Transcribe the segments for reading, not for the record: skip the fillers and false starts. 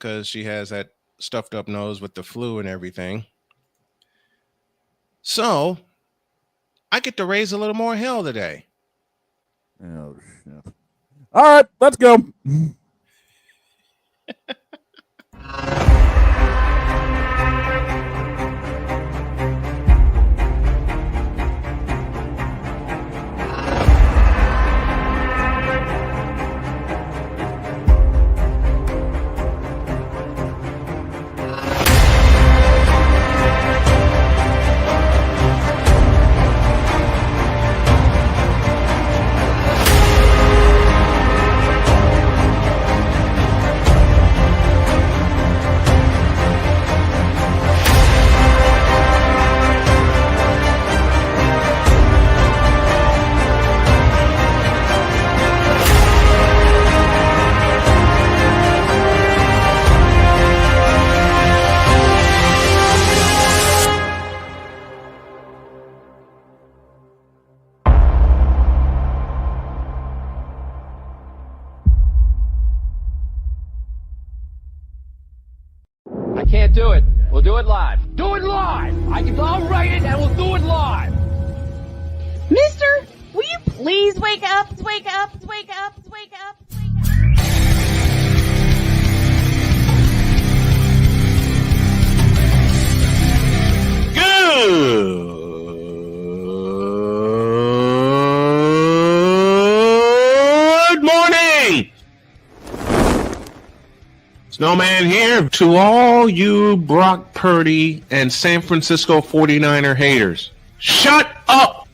because she has that stuffed up nose with the flu and everything. So I get to raise a little more hell today. Oh, shit. All right, let's go. I can't do it. We'll do it live. Do it live! I'll write it and we'll do it live! Mister, will you please wake up, wake up, wake up, wake up, wake up? Good morning! Snowman here to all you Brock Purdy and San Francisco 49er haters. Shut up!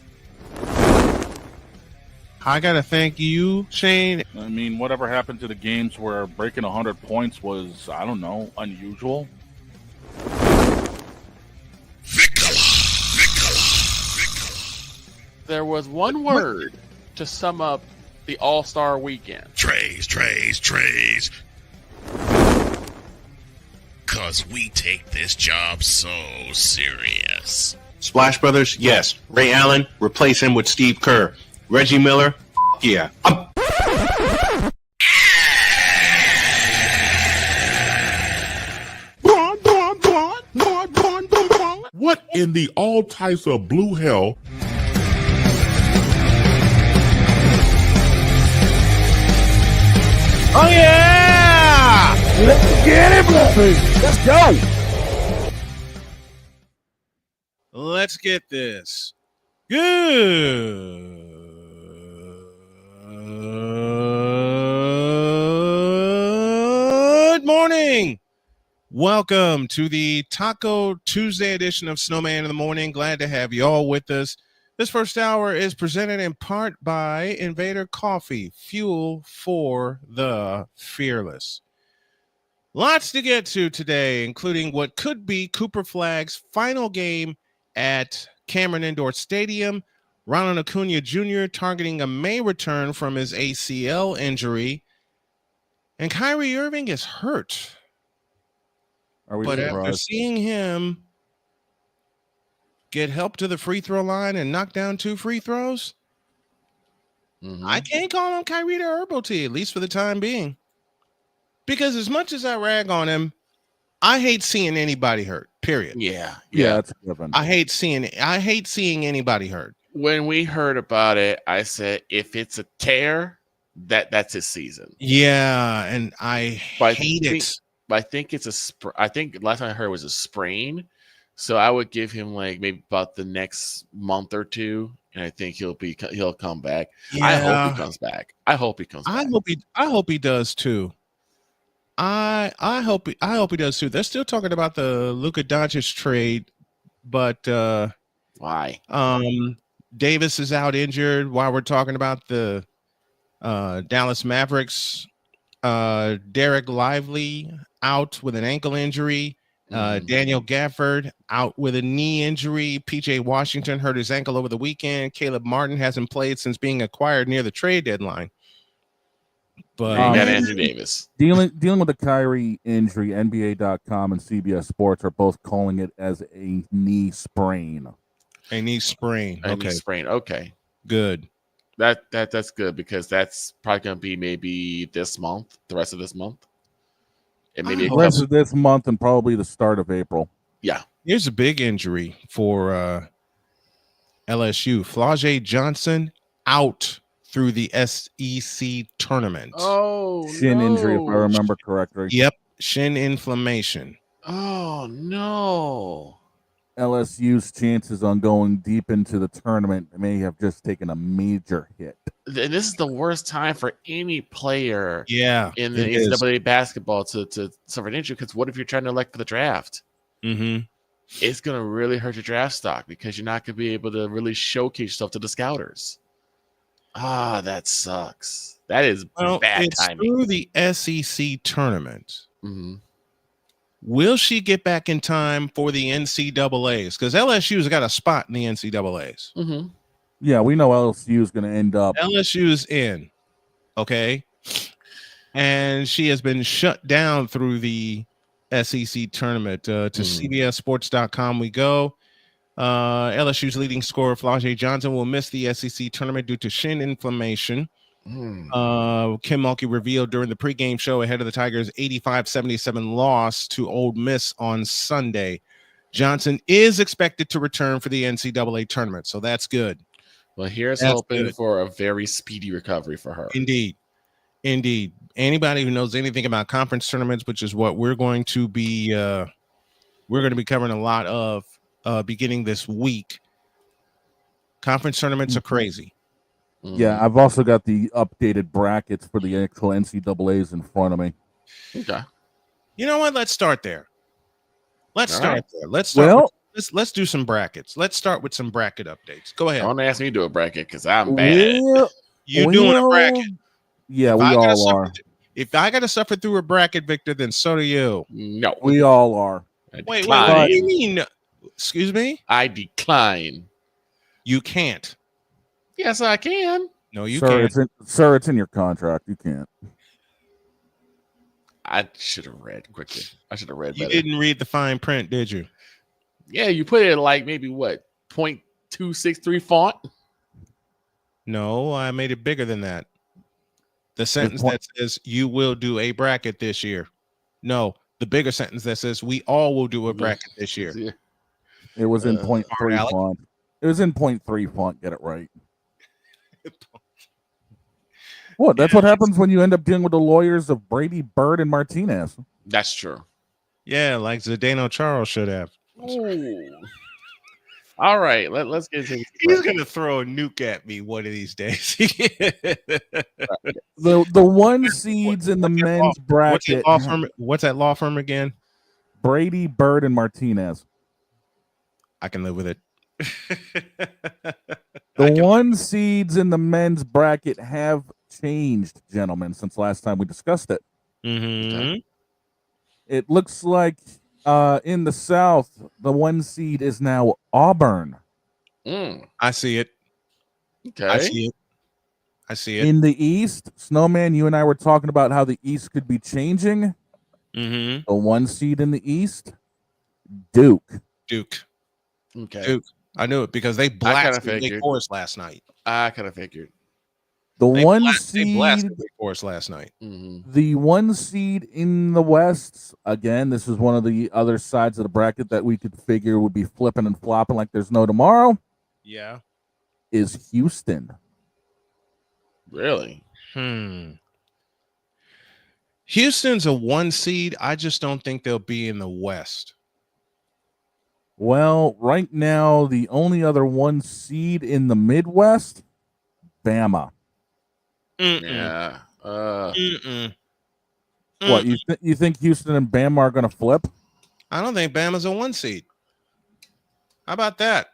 I gotta thank you, Shane. I mean, whatever happened to the games where breaking 100 points was, I don't know, unusual? There was one word to sum up the All-Star weekend. Trays. Cause we take this job so serious. Splash Brothers, yes. Ray Allen, replace him with Steve Kerr. Reggie Miller, yeah. What in the all types of blue hell? Oh yeah! Let's get it, baby. Let's go. Let's get this. Good morning. Welcome to the Taco Tuesday edition of Snowman in the Morning. Glad to have you all with us. This first hour is presented in part by Invader Coffee, fuel for the fearless. Lots to get to today, including what could be Cooper Flagg's final game at Cameron Indoor Stadium, Ronald Acuna Jr. targeting a May return from his ACL injury, and Kyrie Irving is hurt. But after seeing him get help to the free throw line and knock down 2 free throws, I can't call him Kyrie the Herbal Tea, at least for the time being. Because as much as I rag on him, I hate seeing anybody hurt. Period. Yeah. That's a good one. I hate seeing anybody hurt. When we heard about it, I said, if it's a tear, that's his season. Yeah, and I hate it. I think it's I think last time I heard was a sprain. So I would give him like maybe about the next month or two, and I think he'll come back. Yeah. I hope he comes back. I hope he does too. I hope he does too. They're still talking about the Luka Doncic trade, but why? Davis is out injured while we're talking about the Dallas Mavericks. Derek Lively out with an ankle injury. Daniel Gafford out with a knee injury. PJ Washington hurt his ankle over the weekend. Caleb Martin hasn't played since being acquired near the trade deadline. But got Andrew Davis dealing with the Kyrie injury. NBA.com and CBS Sports are both calling it as a knee sprain. A knee sprain. Okay, good. That's good because that's probably going to be maybe this month, the rest of this month. and maybe a The rest couple. of this month and probably the start of April. Yeah. Here's a big injury for LSU. Flau'jae Johnson out through the SEC tournament. Oh Shin injury, if I no. remember correctly. Yep, shin inflammation. Oh no. LSU's chances on going deep into the tournament may have just taken a major hit. And this is the worst time for any player Yeah, in the it is. NCAA basketball to suffer an injury, because what if you're trying to elect for the draft? Mm-hmm. It's going to really hurt your draft stock because you're not going to be able to really showcase yourself to the scouters. Ah, that sucks. That is bad it's timing. through the SEC tournament. Mm-hmm. Will she get back in time for the NCAAs? Because LSU's got a spot in the NCAAs. Mm-hmm. Yeah, we know LSU is going to end up. LSU's in, okay? And she has been shut down through the SEC tournament. To CBSSports.com we go. LSU's leading scorer, Flau'jae Johnson, will miss the SEC tournament due to shin inflammation. Kim Mulkey revealed during the pregame show ahead of the Tigers' 85-77 loss to Ole Miss on Sunday. Johnson is expected to return for the NCAA tournament, so that's good. Well, here's That's hoping good. for a very speedy recovery for her. Indeed. Anybody who knows anything about conference tournaments, which is what we're going to be covering a lot of beginning this week. Conference tournaments are crazy. Yeah, I've also got the updated brackets for the actual NCAAs in front of me. Okay. You know what? Let's start there. Let's All start right. there. Let's start. Well, Let's do some brackets. Let's start with some bracket updates. Go ahead. Don't ask me to do a bracket because I'm bad. You doing a bracket? Yeah, If we I gotta all suffer are. If I got to suffer through a bracket, Victor, then so do you. No. We all are. I Wait. decline. What do you mean? Excuse me? I decline. You can't. Yes, I can. No, you Sir, can't. it's in your contract. You can't. I should have read quickly. I should have read You better. didn't read the fine print, did you? Yeah, you put it in like maybe what 0.263 font. No, I made it bigger than that. The sentence that says you will do a bracket this year. No, the bigger sentence that says we all will do a bracket this year. It was in 0.3 Alec. font. It was in 0.3 font. Get it right. What? That's what happens when you end up dealing with the lawyers of Brady, Bird, and Martinez. That's true. Yeah, like Zdeno Charles should have. Ooh. All right, let's get into He's gonna throw a nuke at me one of these days. The one seeds in the men's bracket. What's that law firm again? Brady, Bird, and Martinez. I can live with it. The one seeds in the men's bracket have changed, gentlemen, since last time we discussed it. Mm-hmm. It looks like in the South, the one seed is now Auburn. I see it. Okay. I see it. In the East, Snowman, you and I were talking about how the East could be changing. Mm-hmm. The one seed in the East, Duke. Okay. Duke. I knew it because they blasted Wake figured. Forest last night. I kind of figured. They They blasted Wake Forest last night. Mm-hmm. The one seed in the West, again, this is one of the other sides of the bracket that we could figure would be flipping and flopping like there's no tomorrow, Yeah. is Houston. Really? Houston's a one seed. I just don't think they'll be in the West. Well, right now, the only other one seed in the Midwest, Bama. Yeah. What, you think Houston and Bama are going to flip? I don't think Bama's a one seed. How about that?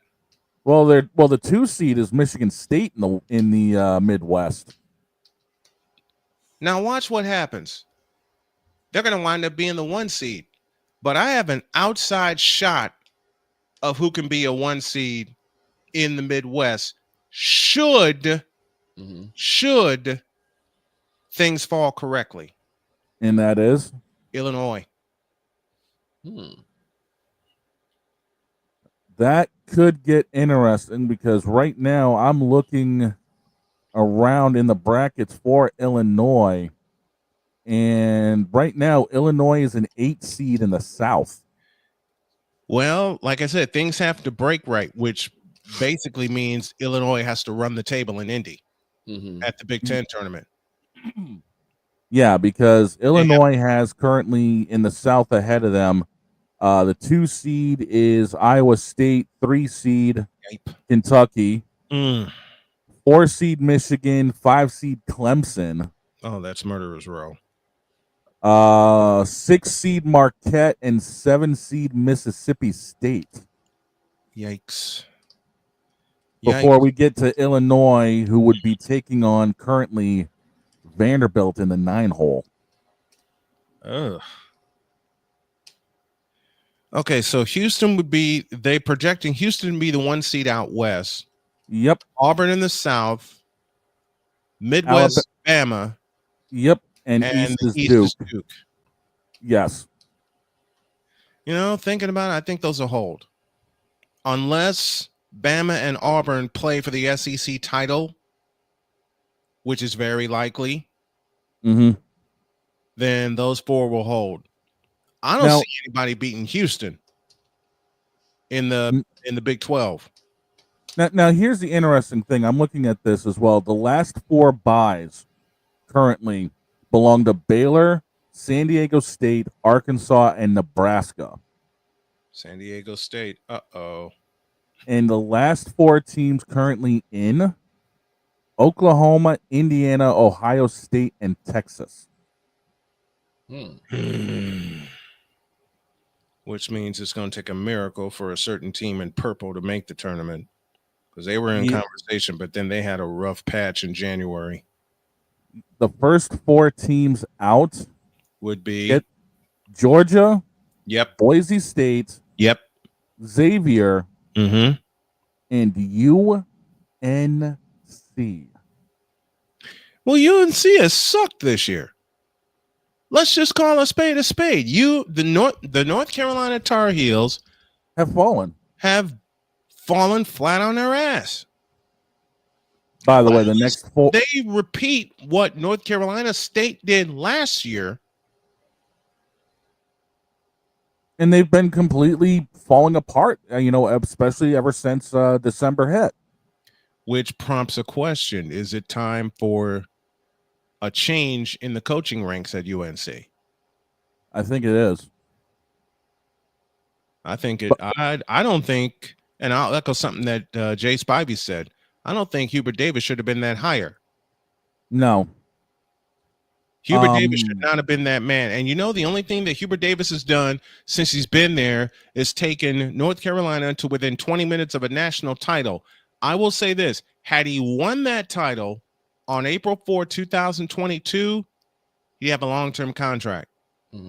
Well, the two seed is Michigan State in the Midwest. Now watch what happens. They're going to wind up being the one seed, but I have an outside shot of who can be a one seed in the Midwest. Should things fall correctly? And that is Illinois. That could get interesting because right now I'm looking around in the brackets for Illinois, And right now, Illinois is an 8 seed in the South. Well, like I said, things have to break right, which basically means Illinois has to run the table in Indy at the Big Ten tournament. Yeah, because Illinois has currently in the South ahead of them. The 2 seed is Iowa State, 3 seed Kentucky, 4 seed Michigan, 5 seed Clemson. Oh, that's Murderer's Row. 6 seed Marquette and 7 seed Mississippi State. Yikes. Before we get to Illinois, who would be taking on currently Vanderbilt in the 9 hole. Ugh. Okay, so Houston would be, they projecting Houston to be the 1 seed out west. Yep. Auburn in the South. Midwest, Bama. Yep. And East is Duke. Yes. You know, thinking about it, I think those will hold. Unless Bama and Auburn play for the SEC title, which is very likely, then those 4 will hold. I don't see anybody beating Houston in the Big 12. Now, here's the interesting thing. I'm looking at this as well. The last 4 buys currently belong to Baylor, San Diego State, Arkansas, and Nebraska. San Diego State. Uh-oh. And the last 4 teams currently in Oklahoma, Indiana, Ohio State, and Texas. Which means it's going to take a miracle for a certain team in purple to make the tournament, because they were in conversation, but then they had a rough patch in January. The first 4 teams out would be Georgia, Boise State, Xavier, and UNC. Well, UNC has sucked this year. Let's just call a spade a spade. The North Carolina Tar Heels have fallen flat on their ass. By the way, the next 4, they repeat what North Carolina State did last year, and they've been completely falling apart. Especially ever since December hit. Which prompts a question: is it time for a change in the coaching ranks at UNC? I think it is. I think it. I don't think, and I'll echo something that Jay Spivey said. I don't think Hubert Davis should have been that higher. No. Hubert Davis should not have been that man. And the only thing that Hubert Davis has done since he's been there is taken North Carolina to within 20 minutes of a national title. I will say this: had he won that title on April 4, 2022, he'd have a long-term contract.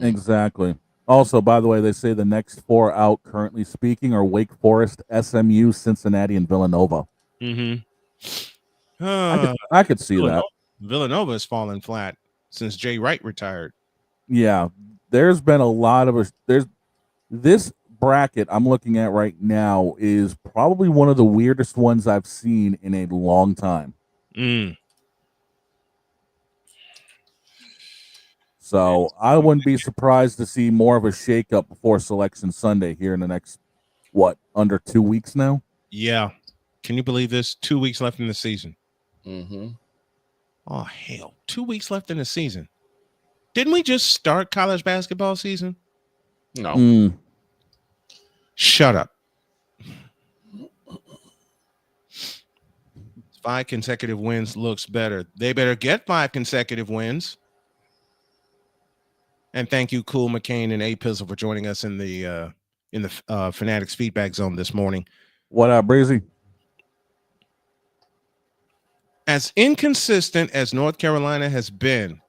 Exactly. Also, by the way, they say the next 4 out, currently speaking, are Wake Forest, SMU, Cincinnati, and Villanova. I could see that. Villanova has fallen flat since Jay Wright retired. Yeah, there's been a lot of this bracket I'm looking at right now is probably one of the weirdest ones I've seen in a long time. So I wouldn't be surprised to see more of a shakeup before Selection Sunday here in the next, under 2 weeks now? Yeah. Can you believe this? 2 weeks left in the season. Oh, hell. 2 weeks left in the season. Didn't we just start college basketball season? No. Shut up. 5 consecutive wins looks better. They better get 5 consecutive wins. And thank you, Cool McCain and A Pizzle, for joining us in the Fanatics feedback zone this morning. What up, Breezy? As inconsistent as North Carolina has been,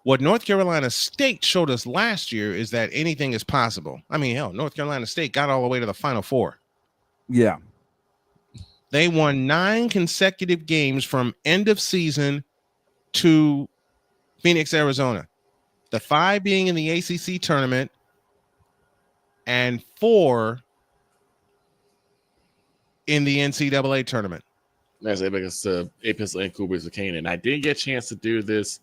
what North Carolina State showed us last year is that anything is possible. I mean, hell, North Carolina State got all the way to the Final Four. Yeah. They won 9 consecutive games from end of season to Phoenix, Arizona. The 5 being in the ACC tournament and 4 in the NCAA tournament. As because A Pistol and Cool Breeze with Kane. And I didn't get a chance to do this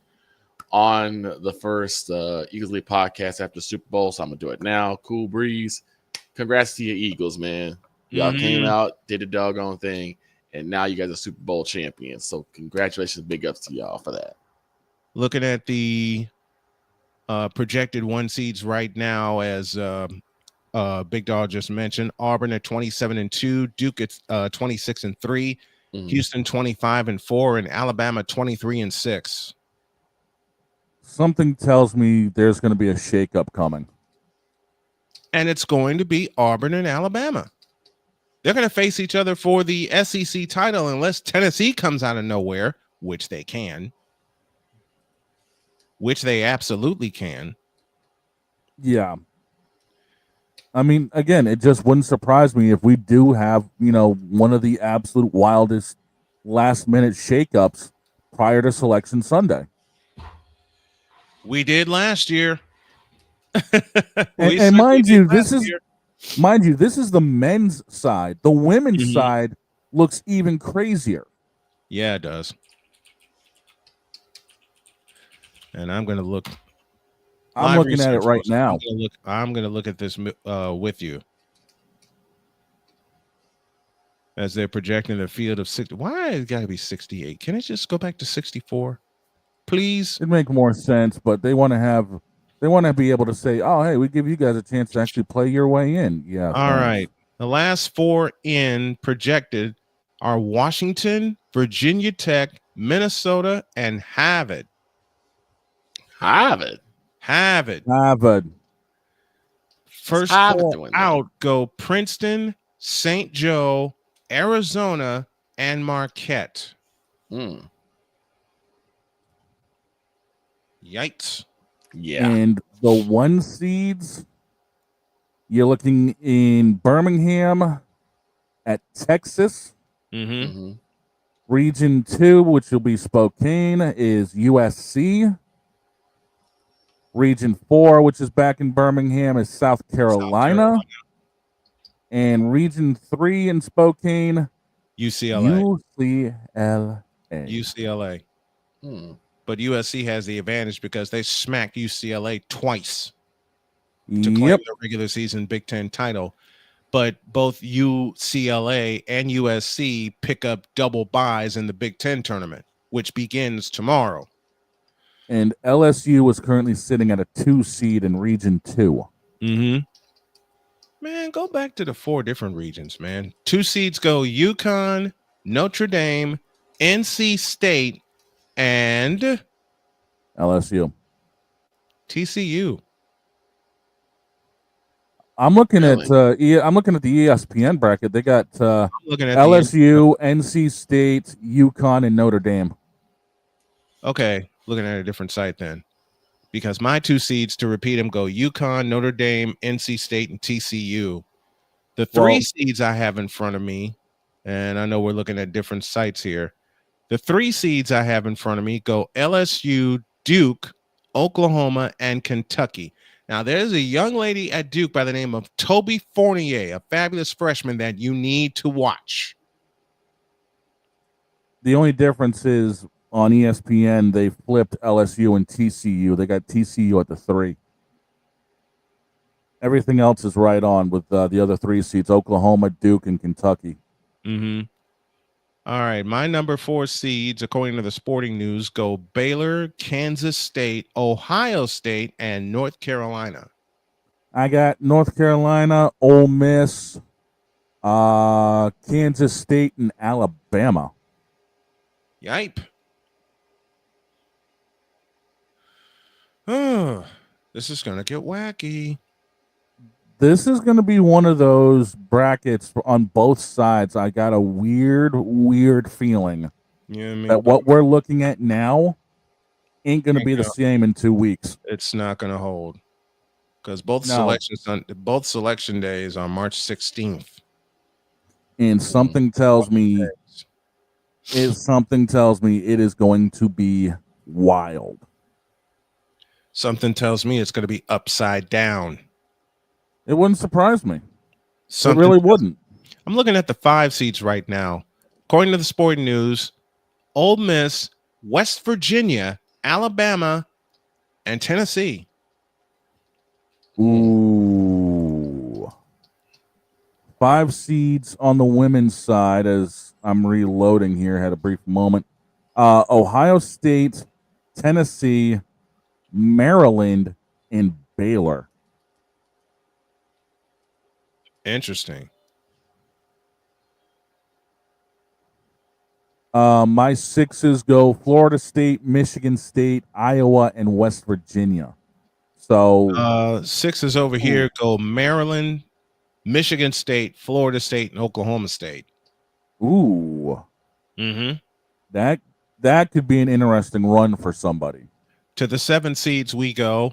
on the first Eagles League podcast after the Super Bowl, so I'm gonna do it now. Cool breeze. Congrats to your Eagles, man. Y'all came out, did the doggone thing, and now you guys are Super Bowl champions. So congratulations, big ups to y'all for that. Looking at the projected 1 seeds right now, as Big Dog just mentioned, Auburn at 27-2, Duke at 26-3, Houston 25-4, and Alabama 23-6. Something tells me there's going to be a shakeup coming. And it's going to be Auburn and Alabama. They're going to face each other for the SEC title unless Tennessee comes out of nowhere, which they can. Which they absolutely can. Yeah. I mean, again, it just wouldn't surprise me if we do have, one of the absolute wildest last-minute shakeups prior to Selection Sunday. We did last year. and mind you, this is the men's side. The women's side looks even crazier. Yeah, it does. And I'm going to look. I'm looking at it right now. I'm going to look at this with you. As they're projecting the field of 60. Why it got to be 68? Can it just go back to 64? Please. It'd make more sense, but they want to be able to say, oh, hey, we give you guys a chance to actually play your way in. Yeah. All right. The last 4 in projected are Washington, Virginia Tech, Minnesota, and Harvard. Harvard. First 4 out go Princeton, St. Joe, Arizona, and Marquette. Yikes. Yeah. And the 1 seeds, you're looking in Birmingham at Texas. Region 2, which will be Spokane, is USC. Region 4, which is back in Birmingham, is South Carolina. And Region 3 in Spokane, UCLA. UCLA. But USC has the advantage because they smacked UCLA twice to claim the regular season Big Ten title. But both UCLA and USC pick up double buys in the Big Ten tournament, which begins tomorrow. And LSU is currently sitting at a 2 seed in Region 2. Man, go back to the 4 different regions, man. 2 seeds go UConn, Notre Dame, NC State, and LSU. TCU. I'm looking at the ESPN bracket. They got LSU, NC State, UConn, and Notre Dame. Okay, looking at a different site then. Because my 2 seeds, to repeat them, go UConn, Notre Dame, NC State, and TCU. The 3 seeds I have in front of me, and I know we're looking at different sites here. The 3 seeds I have in front of me go LSU, Duke, Oklahoma, and Kentucky. Now, there's a young lady at Duke by the name of Toby Fournier, a fabulous freshman that you need to watch. The only difference is on ESPN, they flipped LSU and TCU. They got TCU at the 3. Everything else is right on with the other 3 seeds, Oklahoma, Duke, and Kentucky. All right, my number 4 seeds, according to the Sporting News, go Baylor, Kansas State, Ohio State, and North Carolina. I got North Carolina, Ole Miss, Kansas State, and Alabama. Yipe. Oh, this is going to get wacky. This is going to be one of those brackets on both sides. I got a weird feeling that what we're looking at now ain't going to be the same in 2 weeks. It's not going to hold because both selection days on March 16th. And something tells me it is going to be wild. Something tells me it's going to be upside down. It wouldn't surprise me. It really wouldn't. I'm looking at the 5 seeds right now. According to the Sporting News, Ole Miss, West Virginia, Alabama, and Tennessee. Ooh. 5 seeds on the women's side as I'm reloading here. Had a brief moment. Ohio State, Tennessee, Maryland, and Baylor. Interesting. My 6s go Florida State, Michigan State, Iowa, and West Virginia. So 6s over here go Maryland, Michigan State, Florida State, and Oklahoma State. Ooh. Mm-hmm. That could be an interesting run for somebody. To the 7 seeds we go,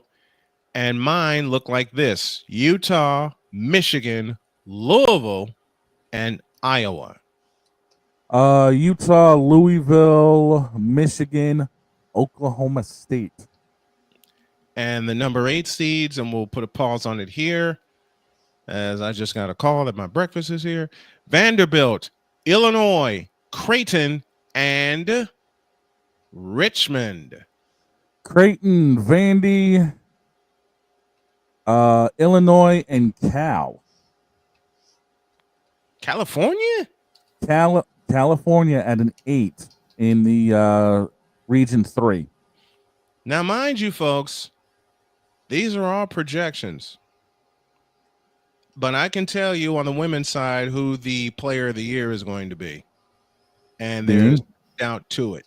and mine look like this: Utah, Michigan, Louisville, and Iowa. Utah, Louisville, Michigan, Oklahoma State. And the number 8 seeds, and we'll put a pause on it here, as I just got a call that my breakfast is here. Vanderbilt, Illinois, Creighton, and Richmond. Creighton, Vandy, Illinois, and Cal. California? California at an 8 in the Region 3. Now, mind you, folks, these are all projections. But I can tell you on the women's side who the player of the year is going to be. And there's doubt to it.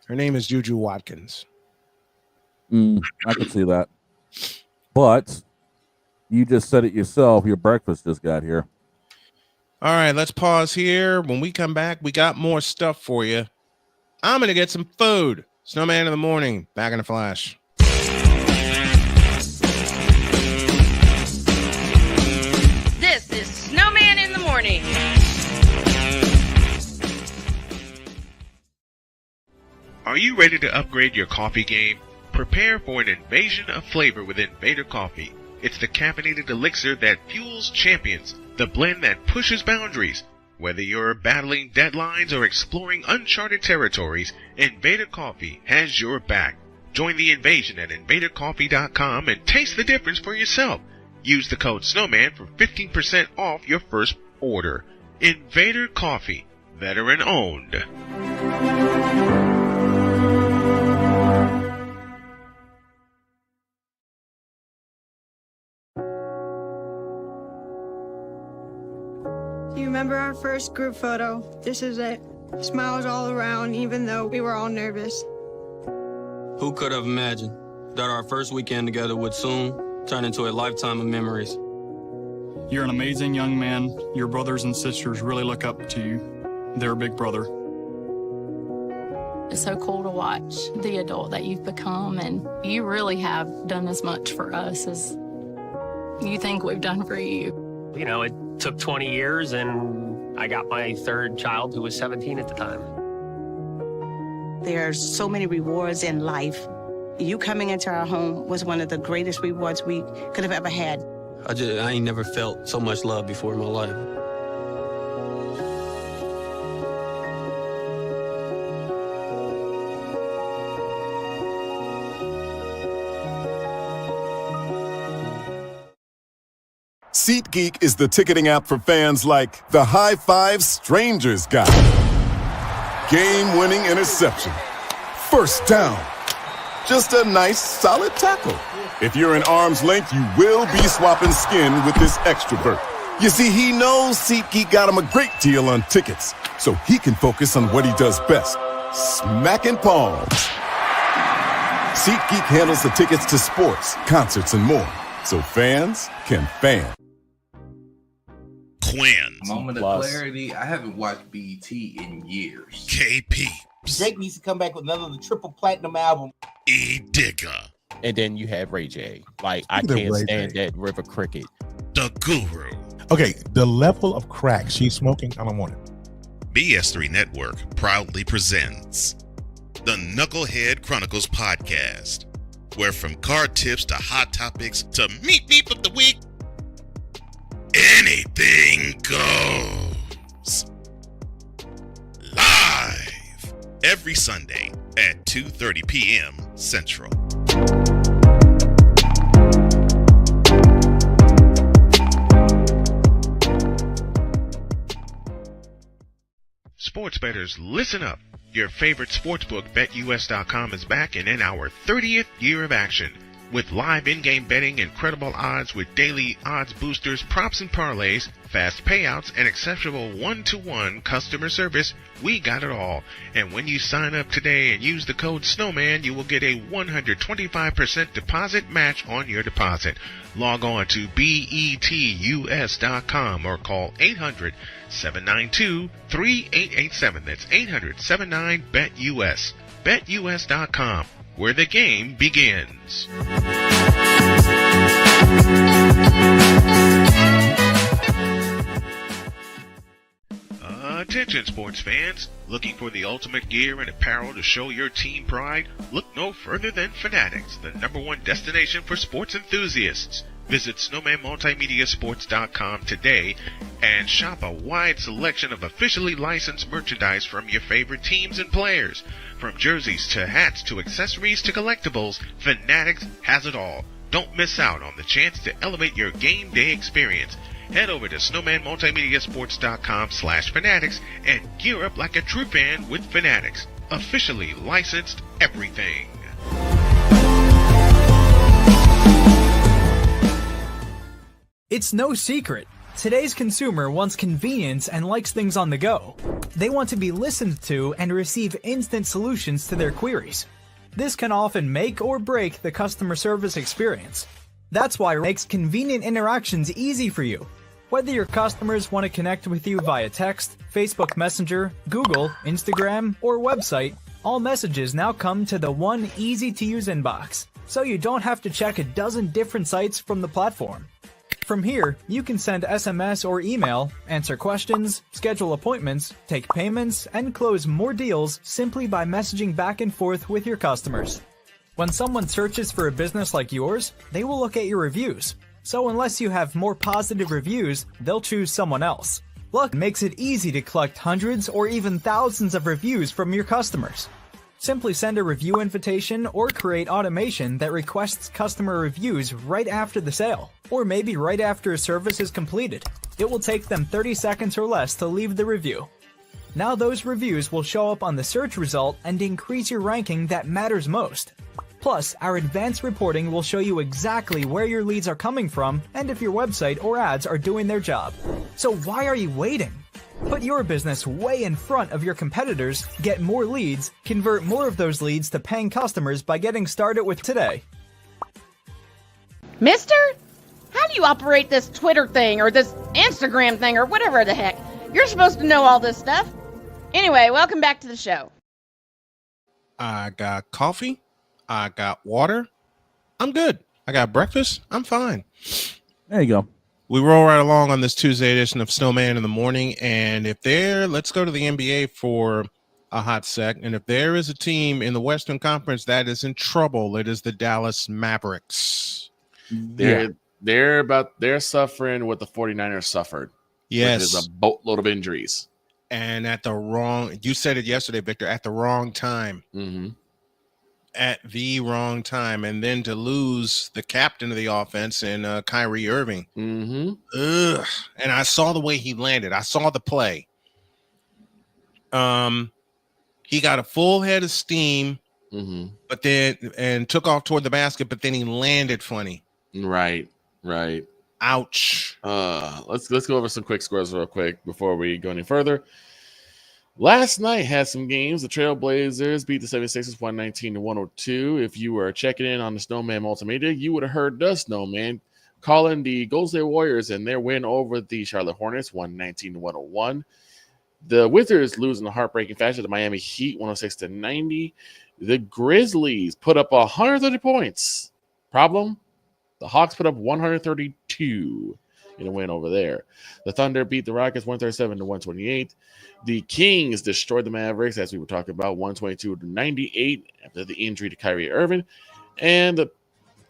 Her name is Juju Watkins. I can see that. But you just said it yourself. Your breakfast just got here. All right, let's pause here. When we come back, we got more stuff for you. I'm going to get some food. Snowman in the morning. Back in a flash. This is Snowman in the morning. Are you ready to upgrade your coffee game? Prepare for an invasion of flavor with Invader Coffee. It's the caffeinated elixir that fuels champions, the blend that pushes boundaries. Whether you're battling deadlines or exploring uncharted territories, Invader Coffee has your back. Join the invasion at invadercoffee.com and taste the difference for yourself. Use the code SNOWMAN for 15% off your first order. Invader Coffee, veteran owned. Do you remember our first group photo? This is it. Smiles all around, even though we were all nervous. Who could have imagined that our first weekend together would soon turn into a lifetime of memories? You're an amazing young man. Your brothers and sisters really look up to you. They're a big brother. It's so cool to watch the adult that you've become, and you really have done as much for us as you think we've done for you. You know, it took 20 years, and I got my third child, who was 17 at the time. There are so many rewards in life. You coming into our home was one of the greatest rewards we could have ever had. I ain't never felt so much love before in my life. SeatGeek is the ticketing app for fans like the High Five Strangers guy. Game-winning interception. First down. Just a nice, solid tackle. If you're in arm's length, you will be swapping skin with this extrovert. You see, he knows SeatGeek got him a great deal on tickets, so he can focus on what he does best, smacking palms. SeatGeek handles the tickets to sports, concerts, and more, so fans can fan. Quinn. Moment of clarity. I haven't watched BET in years. KP. Drake needs to come back with another triple platinum album. E Digger. And then you have Ray J. Like, I can't stand that River Cricket. The Guru. Okay, the level of crack she's smoking, I don't want it. BS3 Network proudly presents the Knucklehead Chronicles podcast, where from card tips to hot topics to meat beef of the week, anything goes. Live every Sunday at 2:30 p.m. Central. Sports bettors, listen up. Your favorite sportsbook, BetUS.com, is back and in our 30th year of action. With live in-game betting, incredible odds with daily odds boosters, props and parlays, fast payouts, and exceptional one-to-one customer service, we got it all. And when you sign up today and use the code Snowman, you will get a 125% deposit match on your deposit. Log on to betus.com or call 800-792-3887. That's 800-79-BET-US. BetUS.com, where the game begins. Attention sports fans, looking for the ultimate gear and apparel to show your team pride? Look no further than Fanatics, the #1 destination for sports enthusiasts. Visit snowmanmultimediasports.com today and shop a wide selection of officially licensed merchandise from your favorite teams and players. From jerseys to hats to accessories to collectibles, Fanatics has it all. Don't miss out on the chance to elevate your game day experience. Head over to snowmanmultimediasports.com/fanatics and gear up like a true fan with Fanatics. Officially licensed everything. It's no secret. Today's consumer wants convenience and likes things on the go. They want to be listened to and receive instant solutions to their queries. This can often make or break the customer service experience. That's why it makes convenient interactions easy for you. Whether your customers want to connect with you via text, Facebook Messenger, Google, Instagram, or website, all messages now come to the one easy-to-use inbox, so you don't have to check a dozen different sites from the platform. From here, you can send SMS or email, answer questions, schedule appointments, take payments, and close more deals simply by messaging back and forth with your customers. When someone searches for a business like yours, they will look at your reviews. So unless you have more positive reviews, they'll choose someone else. Luck makes it easy to collect hundreds or even thousands of reviews from your customers. Simply send a review invitation or create automation that requests customer reviews right after the sale, or maybe right after a service is completed. It will take them 30 seconds or less to leave the review. Now those reviews will show up on the search result and increase your ranking that matters most. Plus, our advanced reporting will show you exactly where your leads are coming from and if your website or ads are doing their job. So why are you waiting? Put your business way in front of your competitors, get more leads, convert more of those leads to paying customers by getting started with today. Mister, how do you operate this Twitter thing or this Instagram thing or whatever the heck? You're supposed to know all this stuff. Anyway, welcome back to the show. I got coffee. I got water. I'm good. I got breakfast. I'm fine. There you go. We roll right along on this Tuesday edition of Snowman in the Morning. And let's go to the NBA for a hot sec. And if there is a team in the Western Conference that is in trouble, it is the Dallas Mavericks. They're suffering what the 49ers suffered. Yes. Which is a boatload of injuries. And you said it yesterday, Victor, at the wrong time. Mm-hmm. At the wrong time, and then to lose the captain of the offense in Kyrie Irving. Mm-hmm. Ugh. And I saw the way he landed. I saw the play. He got a full head of steam, but then took off toward the basket, but then he landed funny. Right. Ouch. Let's go over some quick scores real quick before we go any further. Last night had some games. The Trailblazers beat the 76ers 119-102. If you were checking in on the Snowman Multimedia, you would have heard the Snowman calling the Golden State Warriors and their win over the Charlotte Hornets 119-101. The Wizards losing in heartbreaking fashion to the Miami Heat 106-90. The Grizzlies put up 130 points. Problem? The Hawks put up 132 in a win over there. The Thunder beat the Rockets 137-128. The Kings destroyed the Mavericks, as we were talking about, 122-98 after the injury to Kyrie Irving. And the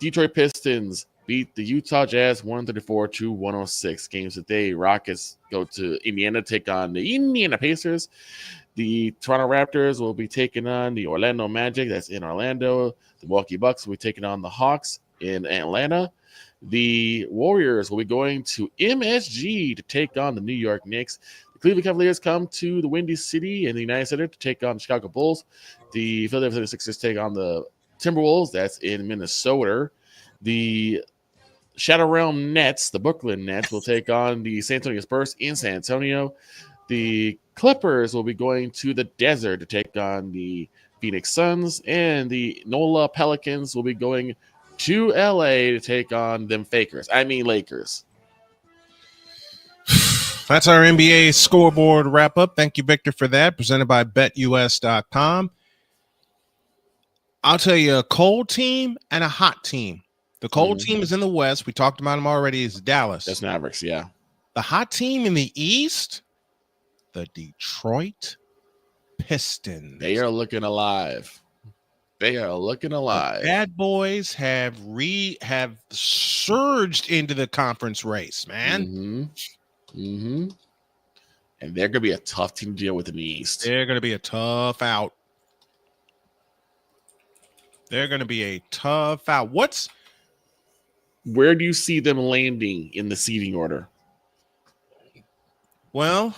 Detroit Pistons beat the Utah Jazz 134-106. Games today. Rockets go to Indiana, take on the Indiana Pacers. The Toronto Raptors will be taking on the Orlando Magic. That's in Orlando. The Milwaukee Bucks will be taking on the Hawks in Atlanta. The Warriors will be going to MSG to take on the New York Knicks. The Cleveland Cavaliers come to the Windy City in the United Center to take on the Chicago Bulls. The Philadelphia 76ers take on the Timberwolves. That's in Minnesota. The Shadow Realm Nets, the Brooklyn Nets, will take on the San Antonio Spurs in San Antonio. The Clippers will be going to the desert to take on the Phoenix Suns, and the NOLA Pelicans will be going to LA to take on them Lakers. That's our NBA scoreboard wrap up. Thank you, Victor, for that. Presented by BetUS.com. I'll tell you a cold team and a hot team. The cold team is in the West. We talked about them already. Is Dallas. That's Mavericks, yeah. The hot team in the East, the Detroit Pistons. They are looking alive. The bad boys have surged into the conference race, man. And they're going to be a tough team to deal with in the East. They're going to be a tough out. Where do you see them landing in the seeding order? Well,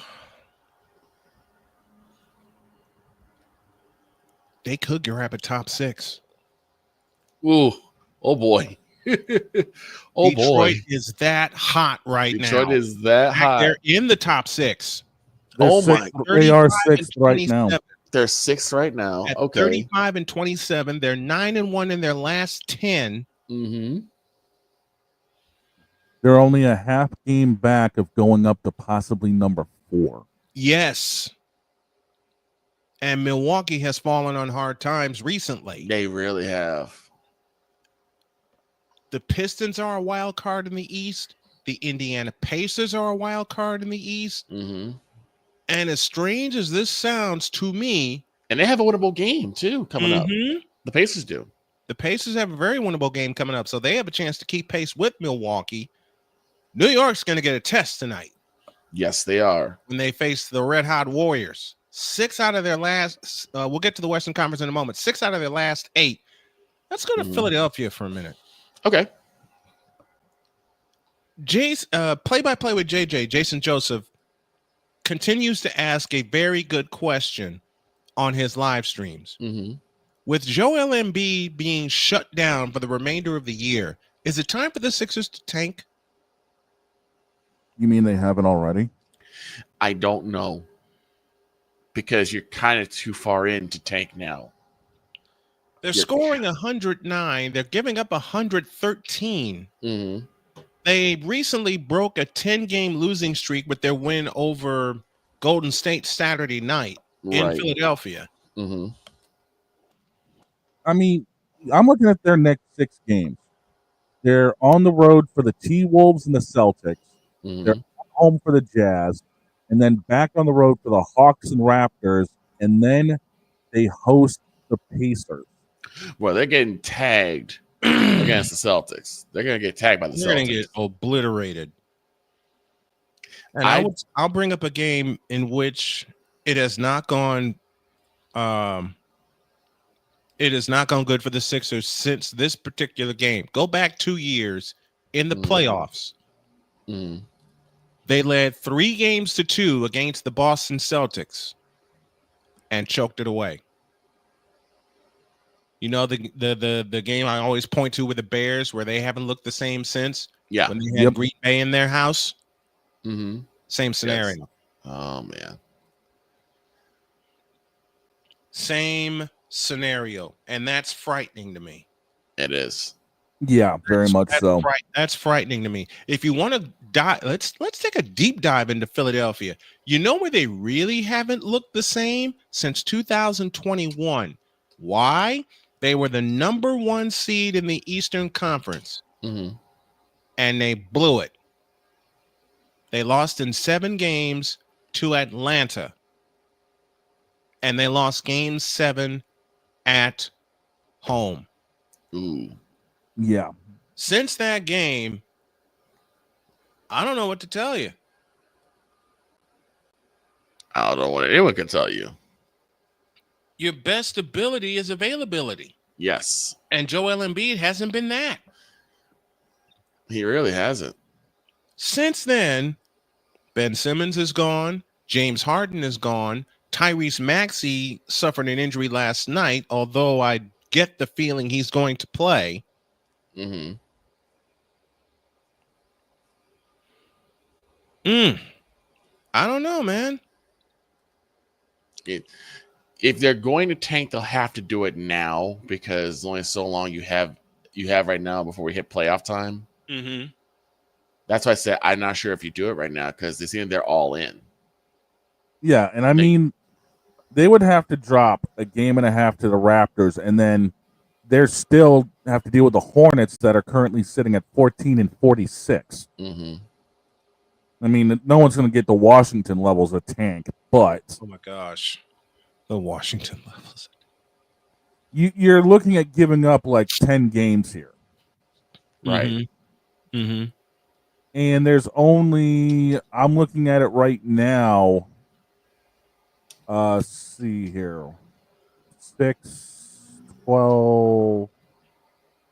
they could grab a top 6. Ooh, oh boy. Detroit is that hot right now. Detroit is that hot. They're in the top 6. They are 6th right now. They're 6th right now. At okay. 35 and 27. They're 9-1 in their last 10. They're only a half game back of going up to possibly number 4. Yes. And Milwaukee has fallen on hard times recently. They really have. The Pistons are a wild card in the East. The Indiana Pacers are a wild card in the East. And as strange as this sounds to me, and they have a winnable game too coming up. The Pacers do. The Pacers have a very winnable game coming up, so they have a chance to keep pace with Milwaukee. New York's going to get a test tonight. Yes, they are. When they face the Red Hot Warriors. 6 out of their last, we'll get to the Western Conference in a moment. 6 out of their last 8. Let's go to Philadelphia for a minute. Okay. Play-by-play with JJ, Jason Joseph, continues to ask a very good question on his live streams. With Joel Embiid being shut down for the remainder of the year, is it time for the Sixers to tank? You mean they haven't already? I don't know. Because you're kind of too far in to tank now. They're scoring 109. They're giving up 113. They recently broke a 10-game losing streak with their win over Golden State Saturday night in Philadelphia. I mean, I'm looking at their next 6 games. They're on the road for the T-Wolves and the Celtics. They're home for the Jazz. And then back on the road for the Hawks and Raptors. And then they host the Pacers. Well, they're getting tagged against the Celtics. They're going to get tagged by the Celtics. They're going to get obliterated. And I'll bring up a game in which it has not gone good for the Sixers since this particular game. Go back 2 years in the playoffs. They led 3-2 against the Boston Celtics and choked it away. You know, the game I always point to with the Bears where they haven't looked the same since? Yeah. When they had Green Bay in their house? Same scenario. Yes. Oh, man. Same scenario. And that's frightening to me. It is. Yeah, very much so. That's frightening to me. If you want to dive, let's take a deep dive into Philadelphia. You know where they really haven't looked the same since 2021. Why? They were the number 1 seed in the Eastern Conference, and they blew it. They lost in 7 games to Atlanta, and they lost game 7 at home. Ooh. Yeah. Since that game, I don't know what to tell you. I don't know what anyone can tell you. Your best ability is availability. Yes. And Joel Embiid hasn't been that. He really hasn't. Since then, Ben Simmons is gone. James Harden is gone. Tyrese Maxey suffered an injury last night, although I get the feeling he's going to play. Mm-hmm. I don't know, man. If they're going to tank, they'll have to do it now because only so long you have right now before we hit playoff time. Mm-hmm. That's why I said I'm not sure if you do it right now because they're all in. Yeah, and I mean, they would have to drop a game and a half to the Raptors, and then they're still have to deal with the Hornets that are currently sitting at 14-46. Mm-hmm. I mean, no one's going to get the Washington levels of tank, but oh my gosh, the Washington levels. You're looking at giving up like 10 games here, right? Mm-hmm. And there's only I'm looking at it right now. See here. 6, 12,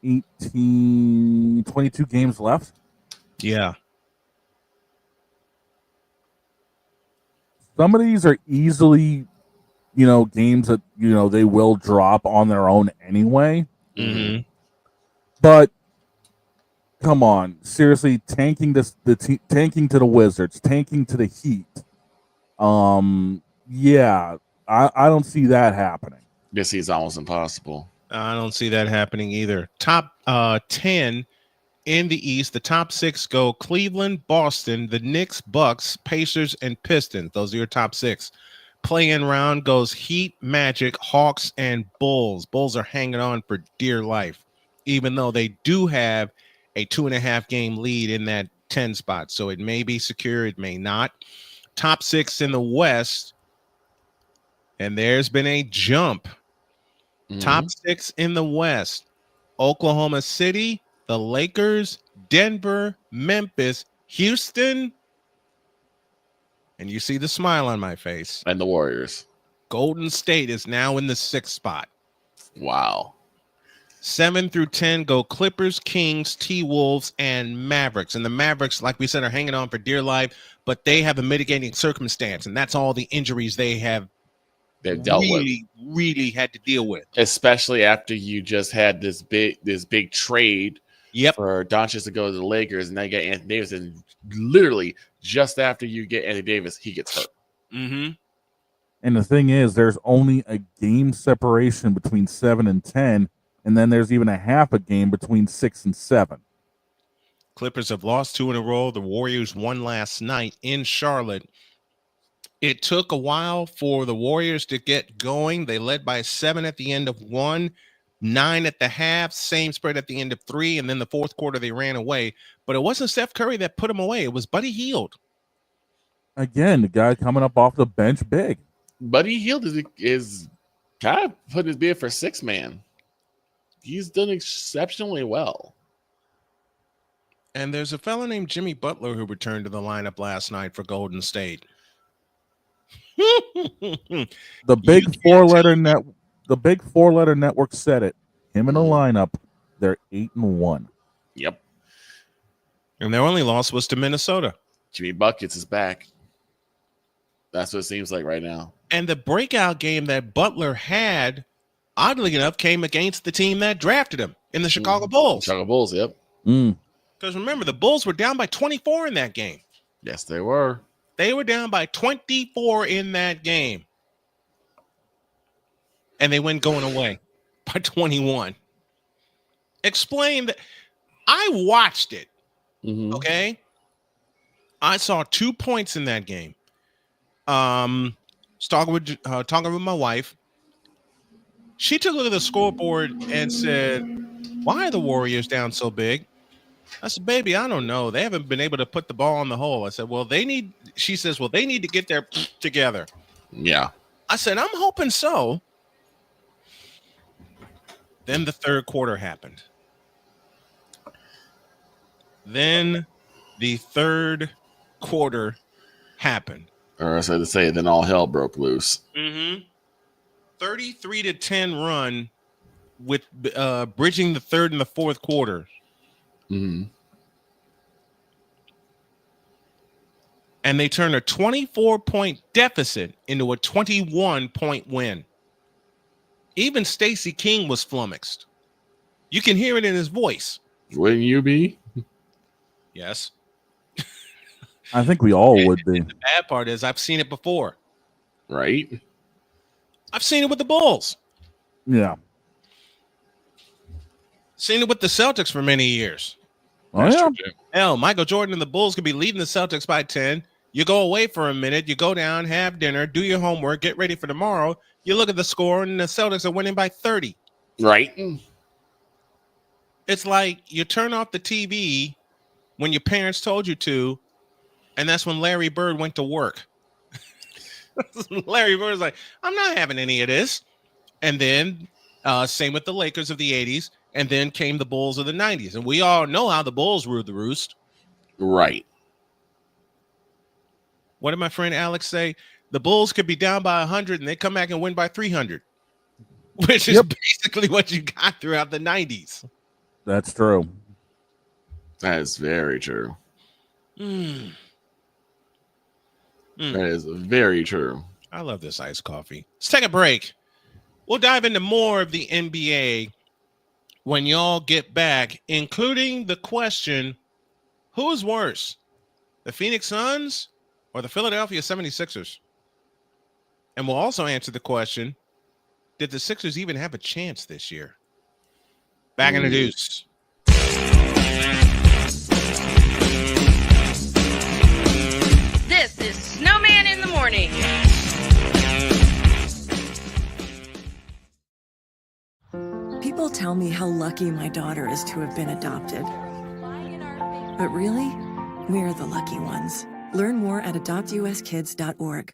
18, 22 games left. Yeah. Some of these are easily, games that, they will drop on their own anyway. Mm-hmm. But come on, seriously, tanking tanking to the Wizards, tanking to the Heat. Yeah, I don't see that happening. This is almost impossible. I don't see that happening either. Top 10 in the East, the top 6 go Cleveland, Boston, the Knicks, Bucks, Pacers, and Pistons. Those are your top 6. Play-in round goes Heat, Magic, Hawks, and Bulls. Bulls are hanging on for dear life, even though they do have a 2.5 game lead in that 10 spot. So it may be secure, it may not. Top 6 in the West, and there's been a jump. Mm-hmm. Top 6 in the West, Oklahoma City, the Lakers, Denver, Memphis, Houston, and you see the smile on my face. And the Warriors. Golden State is now in the 6th spot. Wow. 7 through 10 go Clippers, Kings, T-Wolves, and Mavericks. And the Mavericks, like we said, are hanging on for dear life, but they have a mitigating circumstance, and that's all the injuries they've dealt with. Really had to deal with. Especially after you just had this big trade for Doncic to go to the Lakers, and now you get Anthony Davis, and literally just after you get Anthony Davis, he gets hurt. Mm-hmm. And the thing is, there's only a game separation between 7 and 10, and then there's even a half a game between 6 and 7. Clippers have lost 2 in a row. The Warriors won last night in Charlotte. It took a while for the Warriors to get going. They led by 7 at the end of 1, 9 at the half, same spread at the end of 3, and then the fourth quarter they ran away. But it wasn't Steph Curry that put them away. It was Buddy Hield. Again, the guy coming up off the bench big. Buddy Hield is kind of put his bid for 6-man. He's done exceptionally well. And there's a fellow named Jimmy Butler who returned to the lineup last night for Golden State. The big 4-letter network said it. Him in the lineup, they're 8-1. Yep. And their only loss was to Minnesota. Jimmy Buckets is back. That's what it seems like right now. And the breakout game that Butler had, oddly enough, came against the team that drafted him in the Chicago Bulls. Chicago Bulls, yep. Because remember, the Bulls were down by 24 in that game. Yes, they were. They were down by 24 in that game. And they went going away by 21. Explain that. I watched it. Okay. I saw 2 points in that game. Talking with my wife. She took a look at the scoreboard and said, "Why are the Warriors down so big?" I said, "Baby, I don't know. They haven't been able to put the ball on the hole." I said, she says, "Well, they need to get their together." Yeah. I said, "I'm hoping so." Then the third quarter happened. Then the third quarter happened. Or as I would say, then all hell broke loose. 33-10 run with bridging the third and the fourth quarter. And they turned a 24-point deficit into a 21-point win. Even Stacey King was flummoxed. You can hear it in his voice. Wouldn't you be? Yes. I think we all would be. The bad part is I've seen it before. Right? I've seen it with the Bulls. Yeah. Seen it with the Celtics for many years. Oh, yeah. Hell, Michael Jordan and the Bulls could be leading the Celtics by 10. You go away for a minute, you go down, have dinner, do your homework, get ready for tomorrow. You look at the score, and the Celtics are winning by 30. Right. It's like you turn off the TV when your parents told you to, and that's when Larry Bird went to work. Larry Bird's like, I'm not having any of this. And then same with the Lakers of the 80s, and then came the Bulls of the 90s. And we all know how the Bulls ruled the roost. Right. What did my friend Alex say? The Bulls could be down by 100 and they come back and win by 300, which is basically what you got throughout the 90s. That's true. That is very true. That is very true. I love this iced coffee. Let's take a break. We'll dive into more of the NBA when y'all get back, including the question, who is worse, the Phoenix Suns or the Philadelphia 76ers? And we'll also answer the question, did the Sixers even have a chance this year? Back in the deuce. This is Snowman in the Morning. People tell me how lucky my daughter is to have been adopted. But really, we're the lucky ones. Learn more at adoptuskids.org.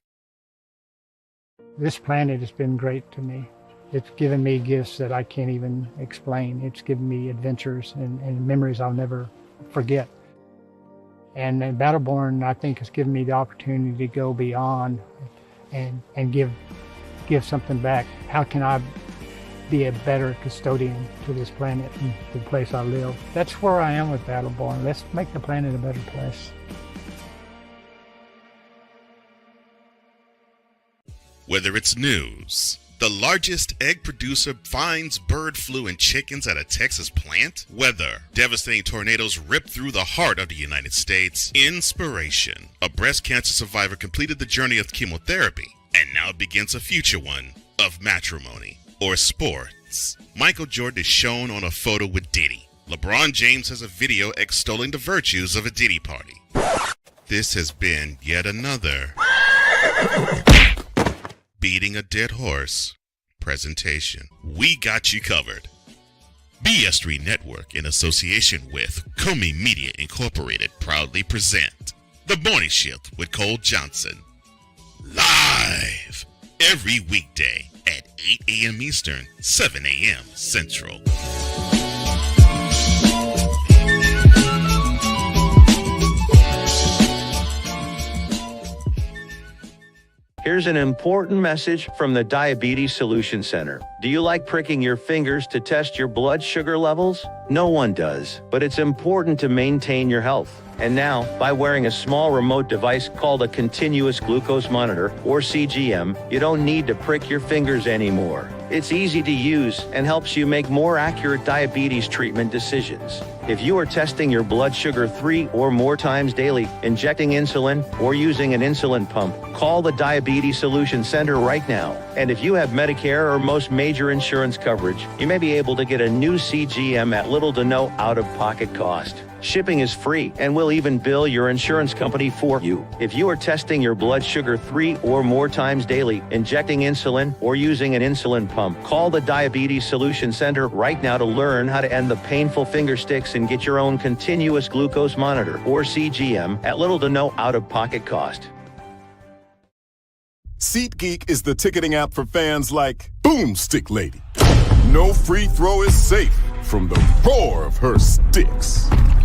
This planet has been great to me. It's given me gifts that I can't even explain. It's given me adventures and memories I'll never forget. And Battleborn, I think, has given me the opportunity to go beyond and give something back. How can I be a better custodian to this planet and the place I live? That's where I am with Battleborn. Let's make the planet a better place. Whether it's news, the largest egg producer finds bird flu in chickens at a Texas plant, weather, devastating tornadoes rip through the heart of the United States, inspiration, a breast cancer survivor completed the journey of chemotherapy, and now begins a future one of matrimony or sports. Michael Jordan is shown on a photo with Diddy. LeBron James has a video extolling the virtues of a Diddy party. This has been yet another beating a dead horse presentation. We got you covered. BS3 Network, in association with Comey Media Incorporated, proudly present The Morning Shift with Cole Johnson. Live every weekday at 8 a.m. Eastern, 7 a.m. Central. Here's an important message from the Diabetes Solution Center. Do you like pricking your fingers to test your blood sugar levels? No one does, but it's important to maintain your health. And now, by wearing a small remote device called a continuous glucose monitor, or CGM, you don't need to prick your fingers anymore. It's easy to use and helps you make more accurate diabetes treatment decisions. If you are testing your blood sugar 3 or more times daily, injecting insulin, or using an insulin pump, call the Diabetes Solution Center right now. And if you have Medicare or most major insurance coverage, you may be able to get a new CGM at little to no out-of-pocket cost. Shipping is free, and we'll even bill your insurance company for you. If you are testing your blood sugar 3 or more times daily, injecting insulin, or using an insulin pump, call the Diabetes Solution Center right now to learn how to end the painful finger sticks and get your own continuous glucose monitor, or CGM, at little to no out-of-pocket cost. SeatGeek is the ticketing app for fans like Boomstick Lady. No free throw is safe from the roar of her sticks.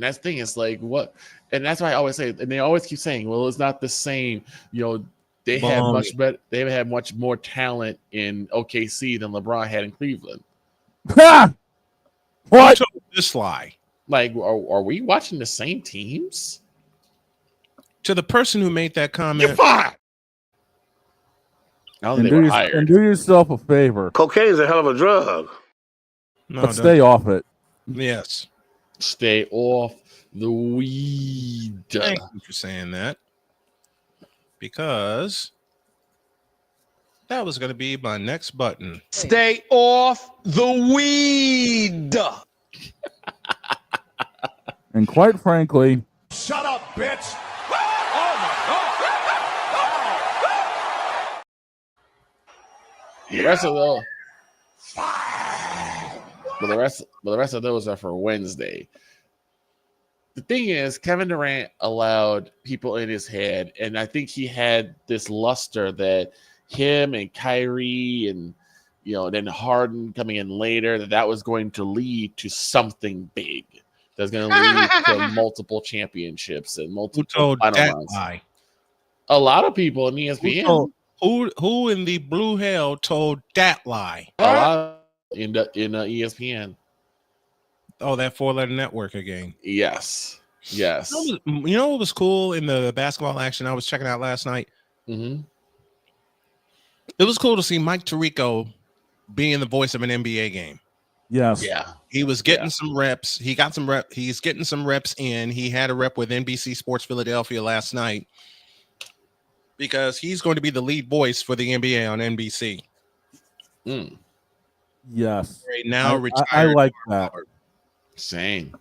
And that's the thing. It's like what, and that's why I always say, and they always keep saying, well, it's not the same. They have much better. They have much more talent in OKC than LeBron had in Cleveland. What? Who told this lie? Like, are we watching the same teams? To the person who made that comment, you're fired. And do yourself a favor. Cocaine is a hell of a drug. No, but stay off it. Yes. Stay off the weed. Thank you for saying that. Because that was going to be my next button. Stay off the weed. And quite frankly, Shut up, bitch. The rest of those, but the rest of those are for Wednesday. The thing is, Kevin Durant allowed people in his head, and I think he had this luster that him and Kyrie and then Harden coming in later, that was going to lead to something big. That's going to lead to multiple championships and multiple final runs. Lie? A lot of people in ESPN. Who in the blue hell told that lie? A lot in ESPN. Oh, that 4-letter network again. Yes. You know what was cool in the basketball action I was checking out last night? Mm-hmm. It was cool to see Mike Tirico being the voice of an NBA game. Yes. Yeah. He was getting some reps. He got some rep. He's getting some reps in. He had a rep with NBC Sports Philadelphia last night because he's going to be the lead voice for the NBA on NBC. Yes. Right now, I retired. like that. Same.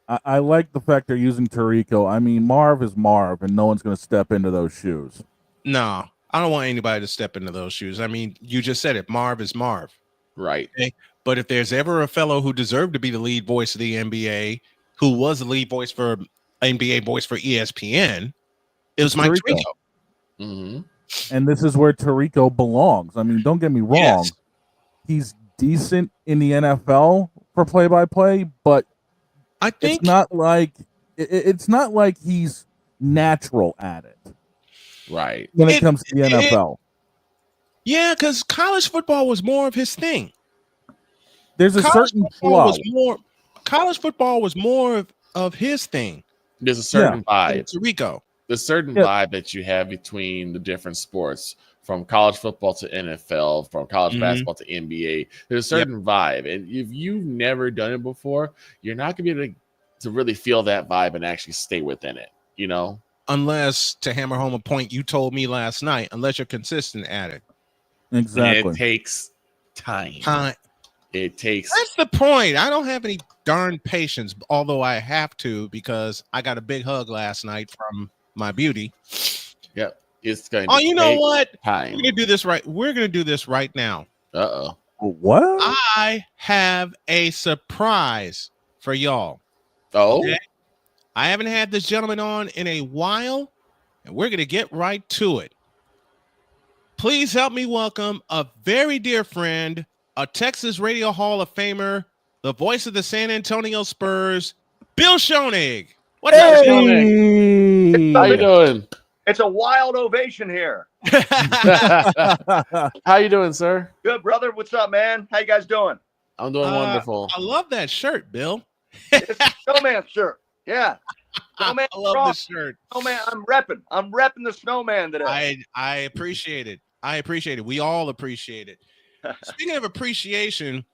I like the fact they're using Tirico. I mean, Marv is Marv, and no one's going to step into those shoes. No, I don't want anybody to step into those shoes. I mean, you just said it. Marv is Marv. Right. Okay? But if there's ever a fellow who deserved to be the lead voice of the NBA, who was the lead voice for NBA voice for ESPN, it was Mike Tirico. Mm-hmm. And this is where Tirico belongs. I mean, don't get me wrong. Yes. He's decent in the NFL for play-by-play, but I think it's not like he's natural at it. Right. When it comes to the NFL. Yeah, because college football was more of his thing. There's a certain flow. College football was more of his thing. There's a certain vibe. Tirico. The certain vibe that you have between the different sports, from college football to NFL, from college basketball to NBA. There's a certain vibe. And if you've never done it before, you're not going to be able to really feel that vibe and actually stay within it, Unless, to hammer home a point you told me last night, unless you're consistent at it. Exactly. And it takes time. It takes. That's the point. I don't have any darn patience, although I have to because I got a big hug last night from my beauty. Yep. It's going to you know what? Time. We're going to do this right. We're going to do this right now. Uh-oh. What? I have a surprise for y'all. Oh? Okay? I haven't had this gentleman on in a while, and we're going to get right to it. Please help me welcome a very dear friend, a Texas Radio Hall of Famer, the voice of the San Antonio Spurs, Bill Schoenig. What's up, Schoenig? How you doing? It's a wild ovation here. How you doing, sir? Good, brother. What's up, man? How you guys doing? I'm doing wonderful. I love that shirt, Bill. It's a Snowman shirt. Yeah. Snowman I love the shirt. Snowman, I'm repping the Snowman today. I appreciate it. We all appreciate it. Speaking of appreciation,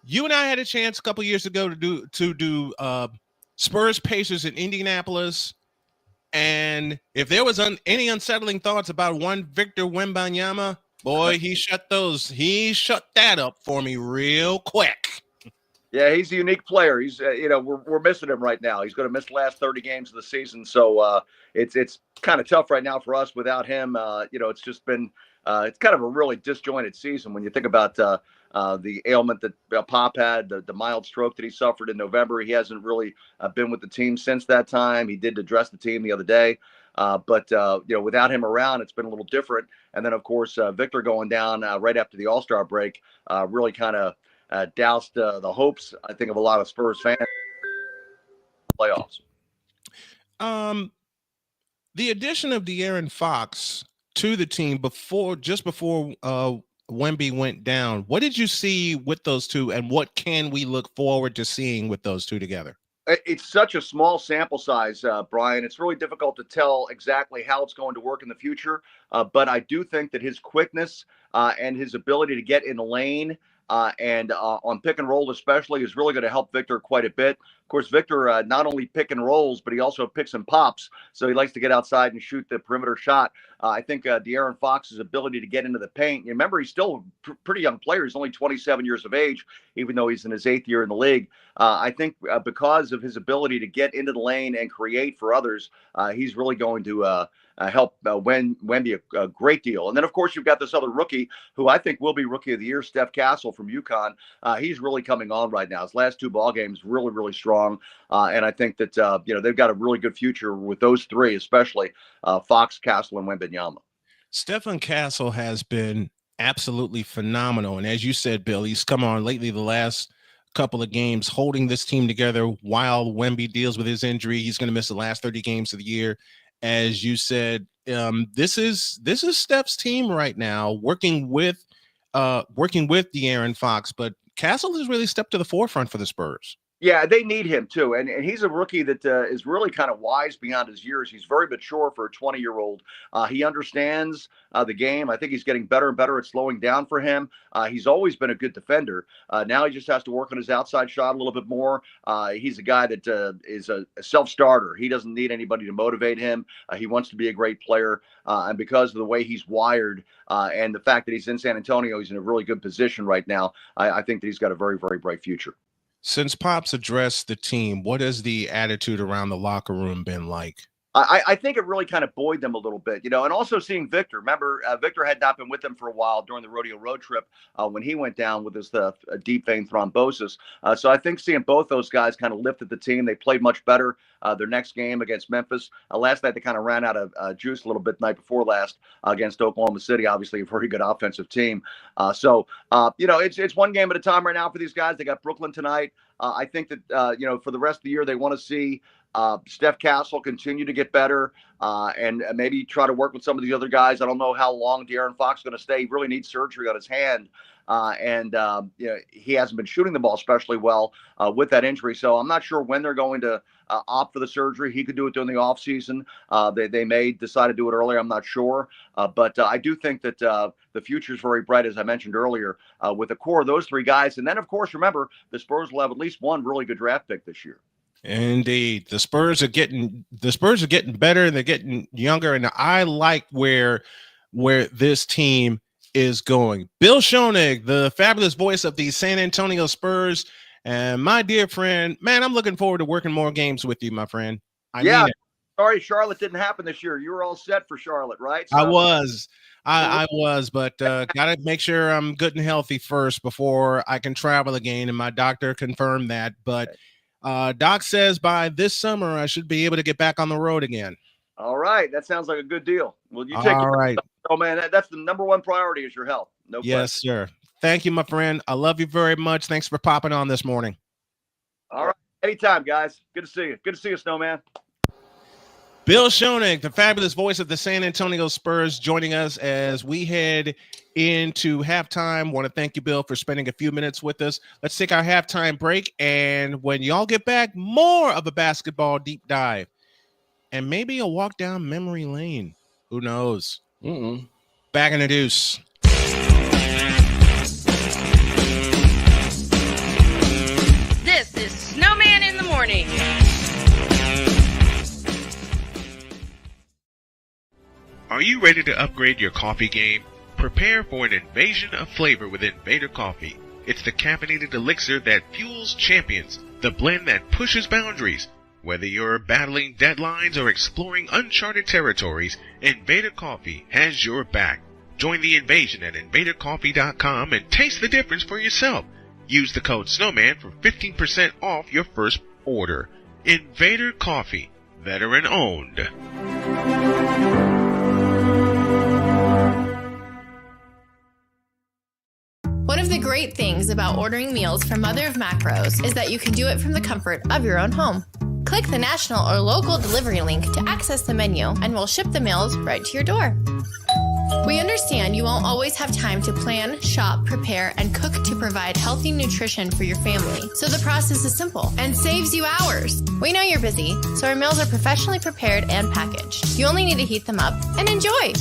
you and I had a chance a couple years ago to do Spurs Pacers in Indianapolis. And if there was any unsettling thoughts about one Victor Wembanyama, boy, he shut that up for me real quick. Yeah, he's a unique player. He's we're missing him right now. He's going to miss the last 30 games of the season, so it's kind of tough right now for us without him. It's just been it's kind of a really disjointed season when you think about the ailment that Pop had, the mild stroke that he suffered in November. He hasn't really been with the team since that time. He did address the team the other day, but without him around, it's been a little different. And then, of course, Victor going down right after the All-Star break really kind of doused the hopes, I think, of a lot of Spurs fans. playoffs. The addition of De'Aaron Fox to the team just before Wemby went down, what did you see with those two, and what can we look forward to seeing with those two together? It's such a small sample size, Brian. It's really difficult to tell exactly how it's going to work in the future. But I do think that his quickness and his ability to get in the lane and on pick and roll especially is really going to help Victor quite a bit. Of course, Victor not only pick and rolls, but he also picks and pops. So he likes to get outside and shoot the perimeter shot. I think De'Aaron Fox's ability to get into the paint. You remember, he's still a pretty young player. He's only 27 years of age, even though he's in his 8th year in the league. I think because of his ability to get into the lane and create for others, he's really going to help Wemby a great deal. And then, of course, you've got this other rookie who I think will be Rookie of the Year, Steph Castle from UConn. He's really coming on right now. His last 2 ball games really, really strong. And I think that, they've got a really good future with those 3, especially Fox, Castle, and Wembanyama. Stephen Castle has been absolutely phenomenal. And as you said, Bill, he's come on lately the last couple of games holding this team together while Wemby deals with his injury. He's going to miss the last 30 games of the year. As you said, this is Steph's team right now, working with De'Aaron Fox, but Castle has really stepped to the forefront for the Spurs. Yeah, they need him too. And he's a rookie that is really kind of wise beyond his years. He's very mature for a 20-year-old. He understands the game. I think he's getting better and better at slowing down for him. He's always been a good defender. Now he just has to work on his outside shot a little bit more. He's a guy that is a self-starter. He doesn't need anybody to motivate him. He wants to be a great player. And because of the way he's wired and the fact that he's in San Antonio, he's in a really good position right now. I think that he's got a very, very bright future. Since Pops addressed the team, what has the attitude around the locker room been like? I think it really kind of buoyed them a little bit, and also seeing Victor. Remember, Victor had not been with them for a while during the rodeo road trip when he went down with his deep vein thrombosis. So I think seeing both those guys kind of lifted the team. They played much better their next game against Memphis. Last night they kind of ran out of juice a little bit the night before last against Oklahoma City, obviously a very good offensive team. So it's one game at a time right now for these guys. They got Brooklyn tonight. I think that, for the rest of the year, they want to see Steph Castle continue to get better and maybe try to work with some of the other guys. I don't know how long De'Aaron Fox is going to stay. He really needs surgery on his hand. He hasn't been shooting the ball especially well with that injury. So I'm not sure when they're going to opt for the surgery. He could do it during the offseason. They may decide to do it earlier. I'm not sure. But I do think that the future is very bright, as I mentioned earlier, with the core of those 3 guys. And then, of course, remember, the Spurs will have at least one really good draft pick this year. Indeed. The Spurs are getting better and they're getting younger. And I like where this team is going. Bill Schoenig, the fabulous voice of the San Antonio Spurs, and my dear friend, man, I'm looking forward to working more games with you, my friend. I mean it. Sorry, Charlotte didn't happen this year. You were all set for Charlotte, right? So, I was, but gotta make sure I'm good and healthy first before I can travel again. And my doctor confirmed that. But Doc says by this summer I should be able to get back on the road again. All right, that sounds like a good deal. Well, you take all right. Oh man, that's the number one priority is your health. No question. Yes, sir. Thank you, my friend. I love you very much. Thanks for popping on this morning. All right, anytime, guys. Good to see you. Good to see you, Snowman. Bill Schoenig, the fabulous voice of the San Antonio Spurs, joining us as we head into halftime. Want to thank you, Bill, for spending a few minutes with us. Let's take our halftime break, and when y'all get back, more of a basketball deep dive and maybe a walk down memory lane. Who knows? Back in the deuce. This is Snowman in the Morning. Are you ready to upgrade your coffee game? Prepare for an invasion of flavor with Invader Coffee. It's the caffeinated elixir that fuels champions, the blend that pushes boundaries. Whether you're battling deadlines or exploring uncharted territories, Invader Coffee has your back. Join the invasion at invadercoffee.com and taste the difference for yourself. Use the code Snowman for 15% off your first order. Invader Coffee, veteran owned. One of the great things about ordering meals from Mother of Macros is that you can do it from the comfort of your own home. Click the national or local delivery link to access the menu, and we'll ship the meals right to your door. We understand you won't always have time to plan, shop, prepare, and cook to provide healthy nutrition for your family. So the process is simple and saves you hours. We know you're busy, so our meals are professionally prepared and packaged. You only need to heat them up and enjoy.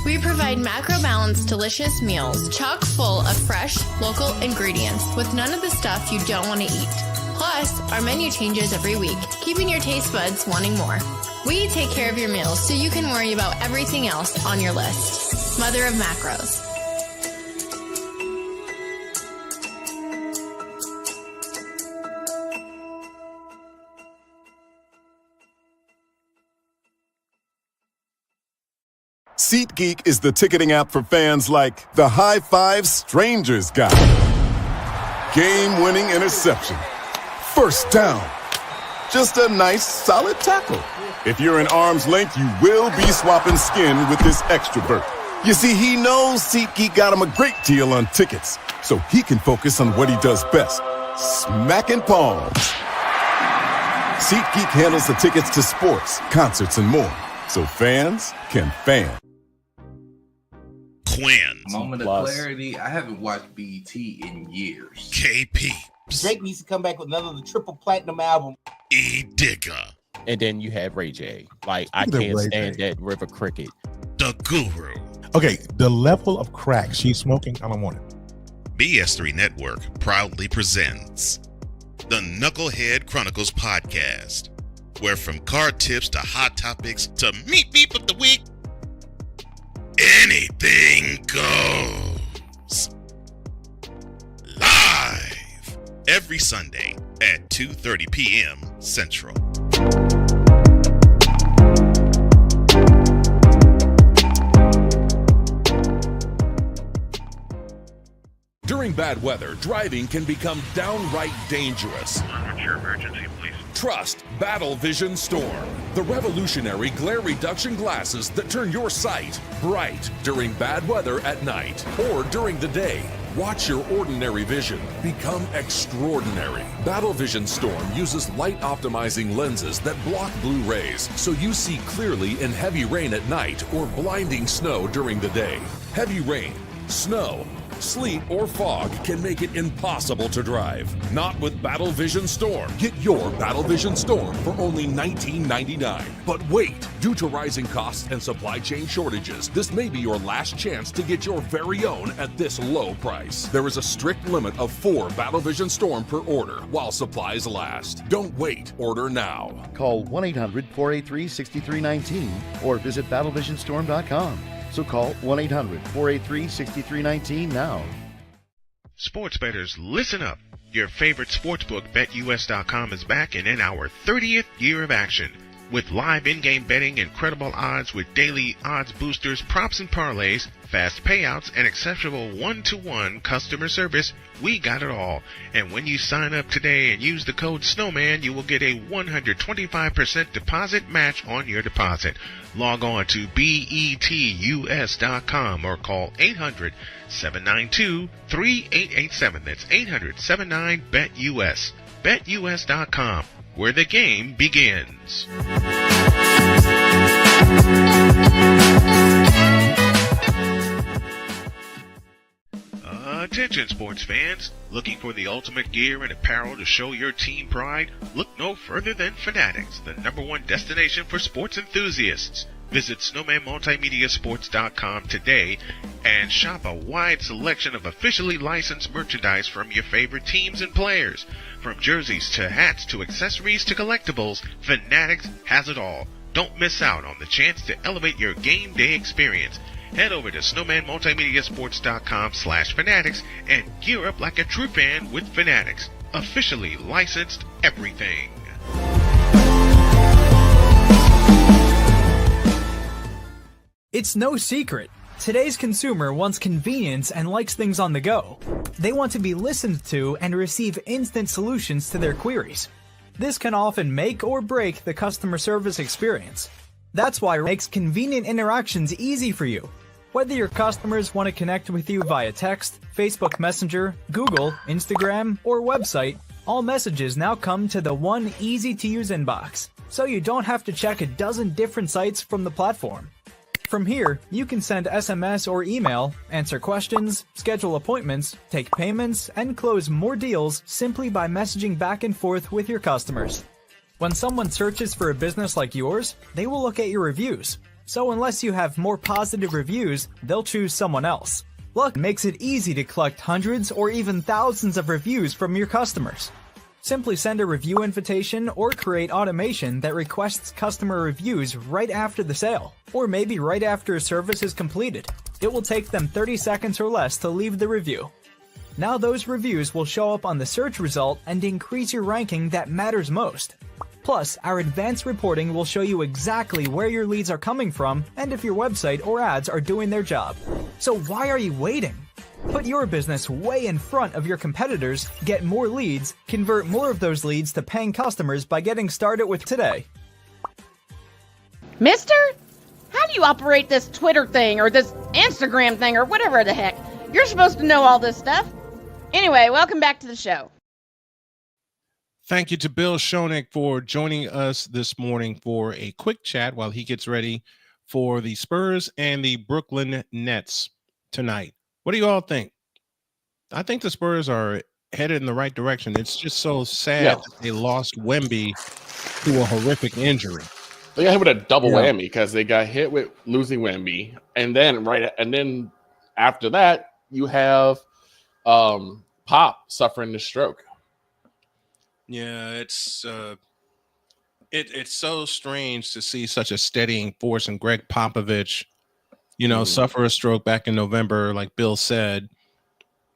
We provide macro-balanced, delicious meals chock full of fresh, local ingredients with none of the stuff you don't want to eat. Plus, our menu changes every week, keeping your taste buds wanting more. We take care of your meals so you can worry about everything else on your list. Mother of Macros. SeatGeek is the ticketing app for fans like the High Five Strangers guy. Game-winning interception. First down. Just a nice, solid tackle. If you're in arm's length, you will be swapping skin with this extrovert. You see, he knows SeatGeek got him a great deal on tickets, so he can focus on what he does best, smacking palms. SeatGeek handles the tickets to sports, concerts, and more, so fans can fan. Quinn. Moment of clarity. I haven't watched BT in years. KP. Drake needs to come back with another triple platinum album. E Digger. And then you have Ray J. Like, I can't stand that River Cricket. The Guru. Okay, the level of crack she's smoking, I don't want it. BS3 Network proudly presents the Knucklehead Chronicles podcast, where from card tips to hot topics to meat beep of the week, anything goes. Live every Sunday at 2:30 p.m. Central. During bad weather, driving can become downright dangerous. What's your emergency, please? Trust Battle Vision Storm, the revolutionary glare reduction glasses that turn your sight bright during bad weather at night or during the day. Watch your ordinary vision become extraordinary. Battle Vision Storm uses light optimizing lenses that block blue rays so you see clearly in heavy rain at night or blinding snow during the day. Heavy rain, snow, sleet, or fog can make it impossible to drive. Not with Battle Vision Storm. Get your Battle Vision Storm for only $19.99. But wait, due to rising costs and supply chain shortages, this may be your last chance to get your very own at this low price. There is a strict limit of 4 Battle Vision Storm per order while supplies last. Don't wait, order now. Call 1-800-483-6319 or visit battlevisionstorm.com. So call 1-800-483-6319 now. Sports bettors, listen up. Your favorite sportsbook, BetUS.com, is back and in our 30th year of action. With live in-game betting, incredible odds with daily odds boosters, props and parlays, fast payouts, and exceptional one-to-one customer service, we got it all. And when you sign up today and use the code Snowman, you will get a 125% deposit match on your deposit. Log on to betus.com or call 800-792-3887. That's 800-79-BET-US. BetUS.com, where the game begins. Attention sports fans, looking for the ultimate gear and apparel to show your team pride? Look no further than Fanatics, the #1 destination for sports enthusiasts. Visit snowmanmultimediasports.com today and shop a wide selection of officially licensed merchandise from your favorite teams and players. From jerseys to hats to accessories to collectibles, Fanatics has it all. Don't miss out on the chance to elevate your game day experience. Head over to snowmanmultimediasports.com/fanatics and gear up like a true fan with Fanatics. Officially licensed everything. It's no secret. Today's consumer wants convenience and likes things on the go. They want to be listened to and receive instant solutions to their queries. This can often make or break the customer service experience. That's why it makes convenient interactions easy for you. Whether your customers want to connect with you via text, Facebook Messenger, Google, Instagram, or website, All messages now come to the one easy-to-use inbox, so you don't have to check a dozen different sites from the platform. From here, you can send SMS or email, answer questions, schedule appointments, take payments, and close more deals simply by messaging back and forth with your customers. When someone searches for a business like yours, they will look at your reviews. So unless you have more positive reviews, they'll choose someone else. Luck makes it easy to collect hundreds or even thousands of reviews from your customers. Simply send a review invitation or create automation that requests customer reviews right after the sale, or maybe right after a service is completed. It will take them 30 seconds or less to leave the review. Now those reviews will show up on the search result and increase your ranking that matters most. Plus, our advanced reporting will show you exactly where your leads are coming from and if your website or ads are doing their job. So why are you waiting? Put your business way in front of your competitors, get more leads, convert more of those leads to paying customers by getting started with today. Mister? How do you operate this Twitter thing or this Instagram thing or whatever the heck? You're supposed to know all this stuff. Anyway, welcome back to the show. Thank you to Bill Schoenig for joining us this morning for a quick chat while he gets ready for the Spurs and the Brooklyn Nets tonight. What do you all think? I think the Spurs are headed in the right direction. It's just so sad that they lost Wemby to a horrific injury. They got hit with a double whammy because they got hit with losing Wemby, and then after that you have Pop suffering the stroke. Yeah, it's so strange to see such a steadying force in Greg Popovich, suffer a stroke back in November, like Bill said.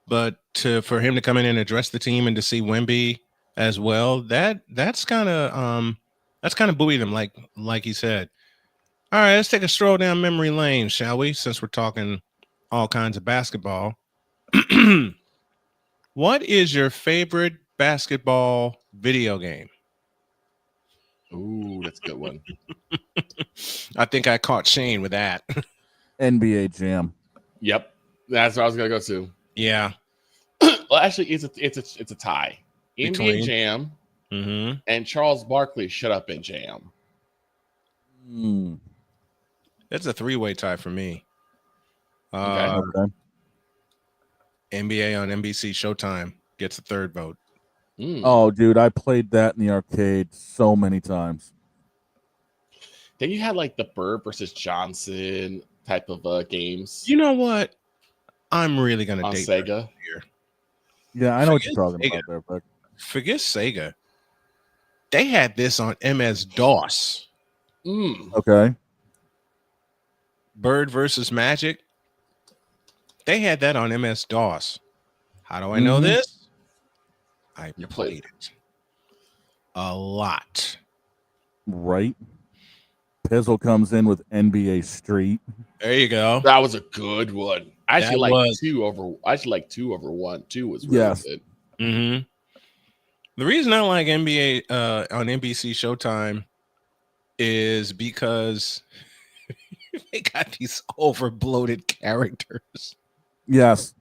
But for him to come in and address the team and to see Wemby as well, that's kind of buoyed him, like he said. All right, let's take a stroll down memory lane, shall we? Since we're talking all kinds of basketball. What is your favorite basketball video game? Ooh, that's a good one. I think I caught Shane with that. NBA Jam. Yep, that's what I was gonna go to. Yeah. Well, actually, it's a tie. Between? NBA Jam and Charles Barkley Shut Up and Jam. That's a three-way tie for me. Okay. NBA on NBC Showtime gets a third vote. Oh, dude, I played that in the arcade so many times. Then you had like the Bird versus Johnson type of games. You know what? I'm really gonna on date Sega here. Yeah, I know what you're talking about there, but forget Sega. They had this on MS-DOS. Okay. Bird versus Magic. They had that on MS-DOS. How do I know this? I played it a lot. Right. Pizzle comes in with NBA Street. There you go. That was a good one. I actually like was. 2 over 1. 2 was really good. Mm-hmm. The reason I like NBA on NBC Showtime is because they got these over bloated characters. Yes.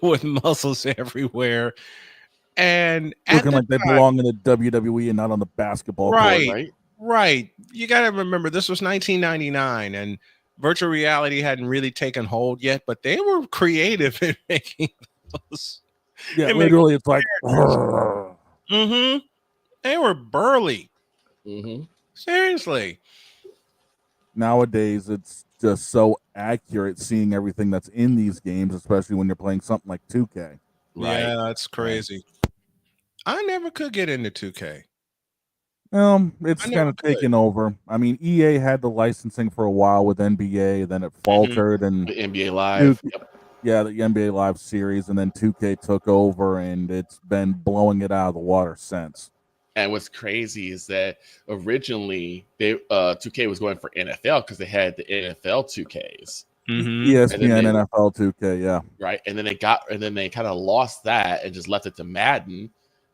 With muscles everywhere. And looking like they belong in the WWE and not on the basketball court. Right. You got to remember, this was 1999 and virtual reality hadn't really taken hold yet, but they were creative in making those. Yeah, literally, it's like. They were burly. Seriously. Nowadays, it's just so accurate seeing everything that's in these games, especially when you're playing something like 2K. Yeah, that's crazy. I never could get into 2K. It's kind of taken over. I mean, EA had the licensing for a while with NBA, then it faltered, and the NBA Live. Yeah, the NBA Live series, and then 2K took over, and it's been blowing it out of the water since. And what's crazy is that originally they 2K was going for NFL because they had the NFL 2Ks. ESPN NFL 2K, yeah. Right. And then they kind of lost that and just left it to Madden.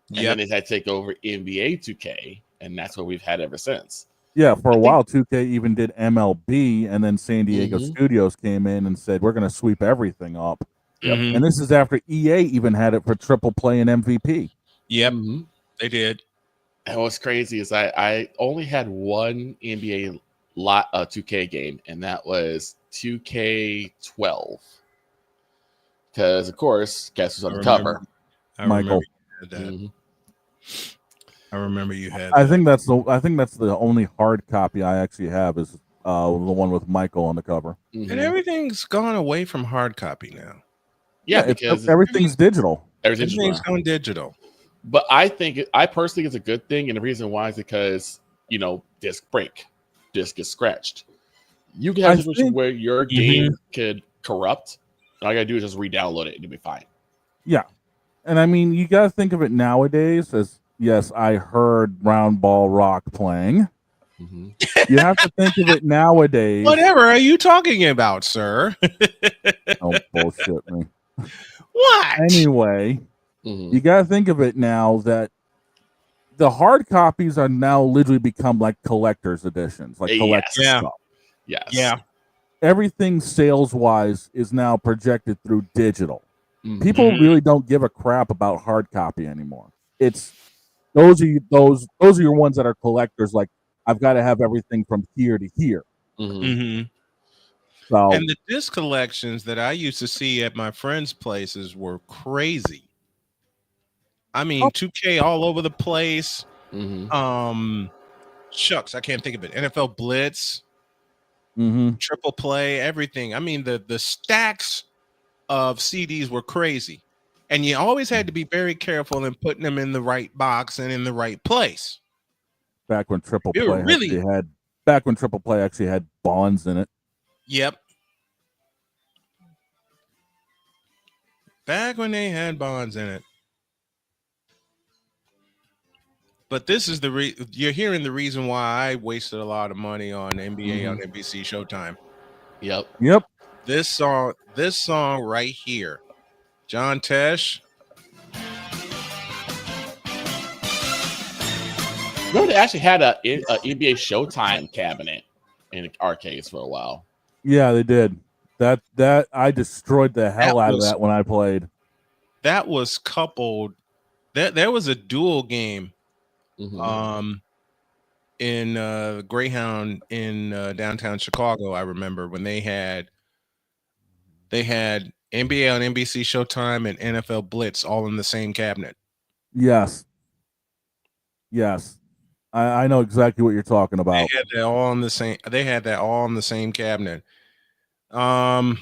And then they had to take over NBA 2K, and that's what we've had ever since. Yeah, for a while 2K even did MLB, and then San Diego Studios came in and said, we're going to sweep everything up. And this is after EA even had it for Triple Play and MVP. Yep, they did. And what's crazy is I only had one NBA 2K game, and that was 2K12. Because of course, guess who's on the cover? Michael. I remember you had. I think that's the only hard copy I actually have is the one with Michael on the cover. And everything's gone away from hard copy now. Yeah, because everything's digital. Everything's gone digital. But I personally think it's a good thing, and the reason why is because disc break, disc gets scratched. You can have a situation where your game could corrupt. And all you gotta do is just re-download it, and you'll be fine. Yeah, and I mean you gotta think of it nowadays as yes, I heard Round Ball Rock playing. You have to think of it nowadays. Whatever are you talking about, sir? Don't bullshit me. What? Anyway, you got to think of it now that the hard copies are now literally become like collector's editions, like collector stuff. Yes. Yeah. Everything sales-wise is now projected through digital. People really don't give a crap about hard copy anymore. It's those are your ones that are collectors. Like I've got to have everything from here to here. So, and the disc collections that I used to see at my friends' places were crazy. I mean, 2K all over the place. Shucks, I can't think of it. NFL Blitz, Triple Play, everything. I mean, the stacks of CDs were crazy. And you always had to be very careful in putting them in the right box and in the right place. Back when Triple Play actually had bonds in it. Yep. Back when they had bonds in it. But this is you're hearing the reason why I wasted a lot of money on NBA on NBC Showtime. Yep. This song right here. John Tesh. Remember they actually had a NBA Showtime cabinet in arcades for a while. Yeah, they did. That I destroyed the hell out of that when I played. That was coupled. There was a dual game in Greyhound in downtown Chicago. I remember when they had NBA on NBC Showtime and NFL Blitz all in the same cabinet. Yes. I know exactly what you're talking about. They had that all in the same cabinet. When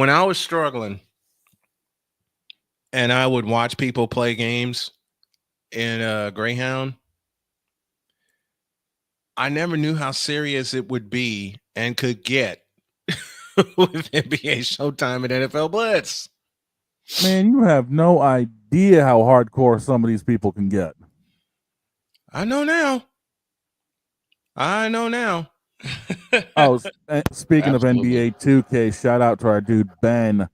I was struggling and I would watch people play games in Greyhound, I never knew how serious it would be and could get with NBA Showtime and NFL Blitz. Man, you have no idea how hardcore some of these people can get. I know now. Speaking of NBA 2K, shout out to our dude Ben.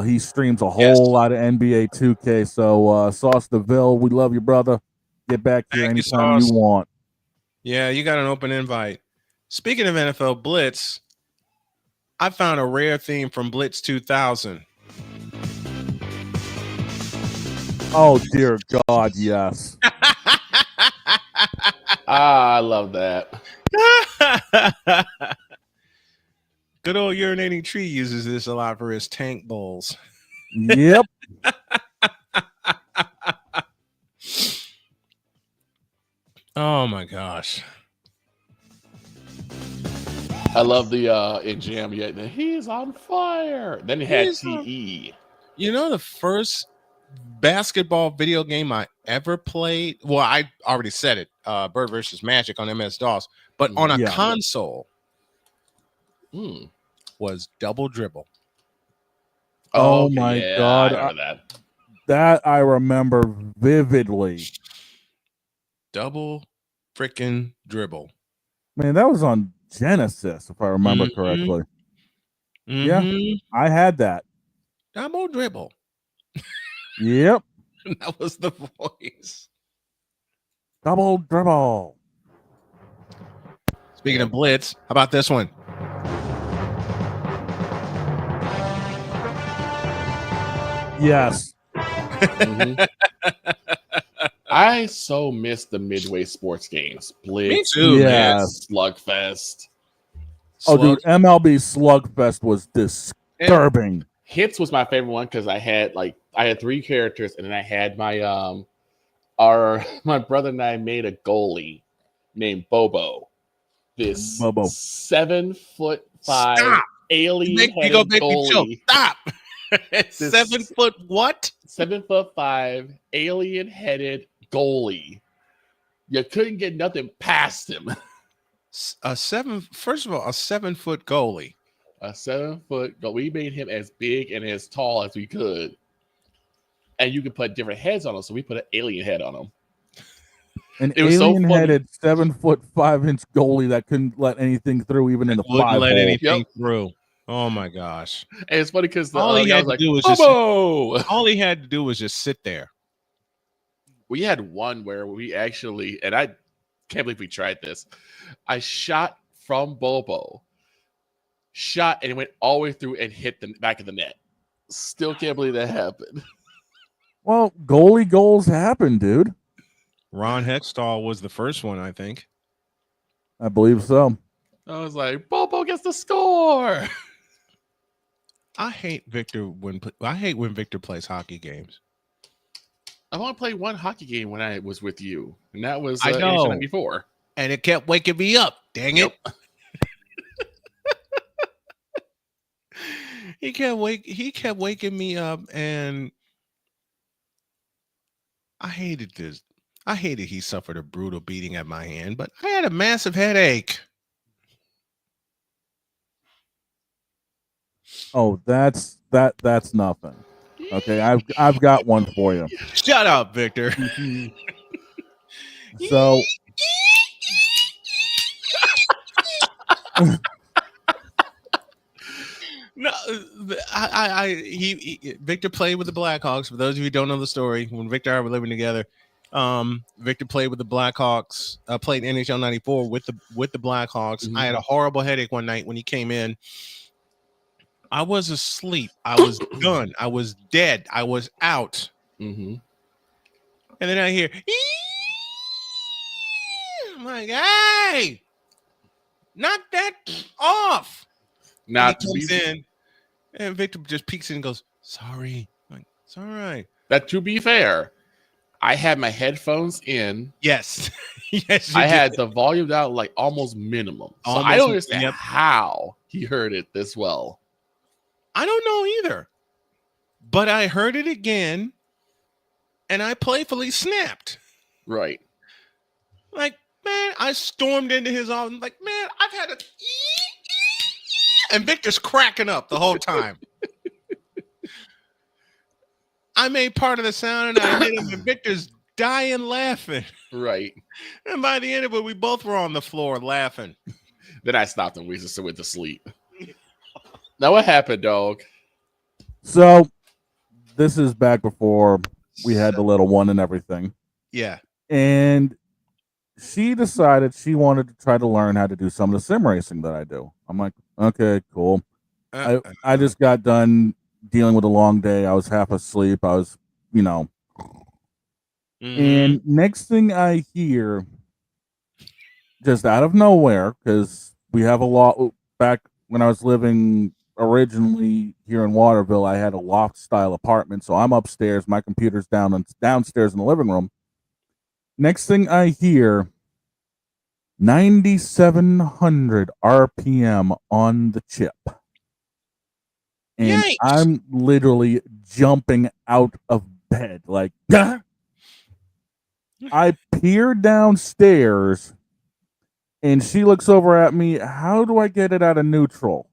He streams a whole lot of NBA 2K. So Sauce DeVille, we love you, brother. Get back here anytime you want. Yeah, you got an open invite. Speaking of NFL Blitz, I found a rare theme from Blitz 2000. Oh dear God, yes. I love that. Good old urinating tree uses this a lot for his tank bowls. Yep. Oh my gosh. I love the in Jam yet. He's on fire. Then he had TE. You know the first basketball video game I ever played? Well, I already said it. Bird versus Magic on MS-DOS, but on a console was Double Dribble. Oh my God. I remember that I remember vividly. Double freaking Dribble. Man, that was on Genesis, if I remember correctly. Yeah, I had that. Double Dribble. Yep. That was the voice. Double Dribble. Speaking of Blitz, how about this one? Yes. I so miss the Midway sports games. Blitz, too, man. Slugfest. Oh, dude, MLB Slugfest was disturbing. Hits was my favorite one because I had 3 characters, and then I had my my brother and I made a goalie named Bobo. This 7'5" alien-headed goalie. Stop. 7 foot what? 7'5" alien-headed goalie. You couldn't get nothing past him. First of all, a 7 foot goalie. A 7 foot goalie. We made him as big and as tall as we could. And you could put different heads on him, so we put an alien head on him. An alien-headed 7'5" goalie that couldn't let anything through, even in the Wouldn't 5 let hole. anything through. Oh my gosh! And it's funny because all he had to do was all he had to do was just sit there. We had one where we actually, and I can't believe we tried this. I shot from Bobo, and it went all the way through and hit the back of the net. Still can't believe that happened. Well, goalie goals happen, dude. Ron Hextall was the first one, I think. I believe so. I was like, Bobo gets the score. I hate when Victor plays hockey games. I've only played one hockey game when I was with you, and that was I know. 94. And it kept waking me up. Dang it! He kept waking me up, and I hated this. I hated he suffered a brutal beating at my hand, but I had a massive headache. Oh, that's nothing. Okay, I've got one for you. Shut up, Victor. So no, Victor played with the Blackhawks. For those of you who don't know the story, when Victor and I were living together, Victor played with the Blackhawks. Played NHL '94 with the Blackhawks. Mm-hmm. I had a horrible headache one night when he came in. I was asleep. I was done. I was dead. I was out. Mm-hmm. And then I hear, I'm like, hey, knock that off. Not he comes in, and Victor just peeks in and goes, sorry. I'm like, it's all right. That, to be fair, I had my headphones in. Yes. Yes. I had the volume down like almost minimum. So I don't understand how he heard it this well. I don't know either. But I heard it again, and I playfully snapped. Right. Like, man, I stormed into his office. I'm like, man, I've had a... And Victor's cracking up the whole time. I made part of the sound, and I hit him, and Victor's dying laughing. Right. And by the end of it, we both were on the floor laughing. Then I stopped, and we just went to sleep. Now, what happened, dog? So, this is back before we had the little one and everything. Yeah. And she decided she wanted to try to learn how to do some of the sim racing that I do. I'm like, okay, cool. I just got done dealing with a long day. I was half asleep. I was, And next thing I hear, just out of nowhere, because we have a lot back when I was living originally here in Waterville, I had a loft style apartment. So I'm upstairs. My computer's downstairs in the living room. Next thing I hear, 9,700 RPM on the chip. And Yikes. I'm literally jumping out of bed. Like, ah! I peer downstairs and she looks over at me. How do I get it out of neutral?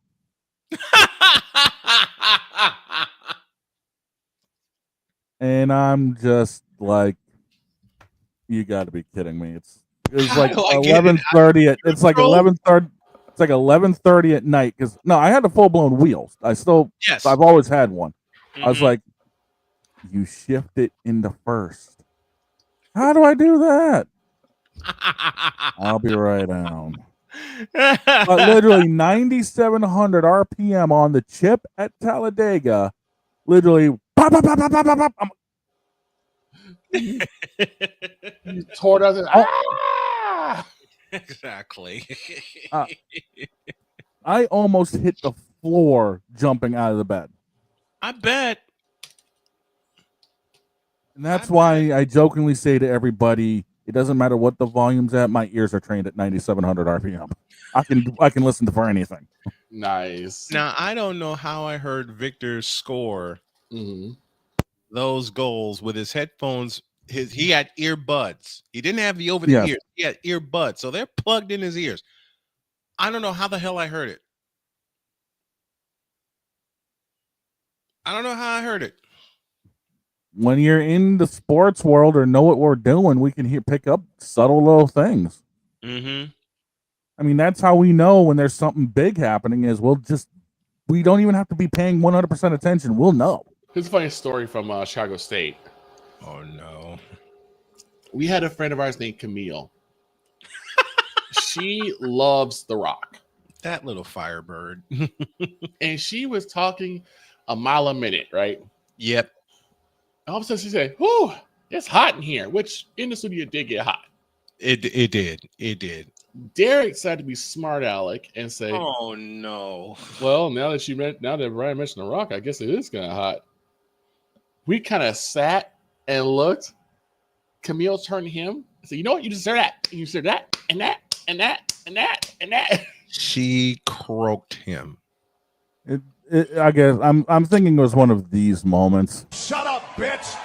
And I'm just like, you got to be kidding me. It's like 11:30. It's like 11:30. It's like 11:30 at night. Because no, I had a full blown wheels. I've always had one. I was like, you shift it into first. How do I do that? I'll be right down. But literally 9,700 RPM on the chip at Talladega. Literally, pop, pop, pop, pop, pop, pop. You tore it out. Ah! Exactly. I almost hit the floor jumping out of the bed. I bet. And that's why I jokingly say to everybody, it doesn't matter what the volume's at, my ears are trained at 9,700 RPM. I can listen to for anything. Nice. Now, I don't know how I heard Victor score those goals with his headphones. He had earbuds. He didn't have the over the Yes. ears. He had earbuds. So they're plugged in his ears. I don't know how the hell I heard it. I don't know how I heard it. When you're in the sports world or know what we're doing, we can pick up subtle little things. Mm-hmm. I mean, that's how we know when there's something big happening is we don't even have to be paying 100% attention. We'll know. Here's a funny story from Chicago State. Oh, no. We had a friend of ours named Camille. She loves The Rock. That little firebird. And she was talking a mile a minute, right? Yep. All of a sudden she said, whew, it's hot in here, which in the studio did get hot. It did. Derek decided to be smart aleck and say, oh, no. Well, now that Brian mentioned The Rock, I guess it is kind of hot. We kind of sat and looked. Camille turned to him and said, you know what? You deserve that. You deserve that, and that, and that, and that, and that. She croaked him. I guess I'm thinking it was one of these moments. Shut up, bitch!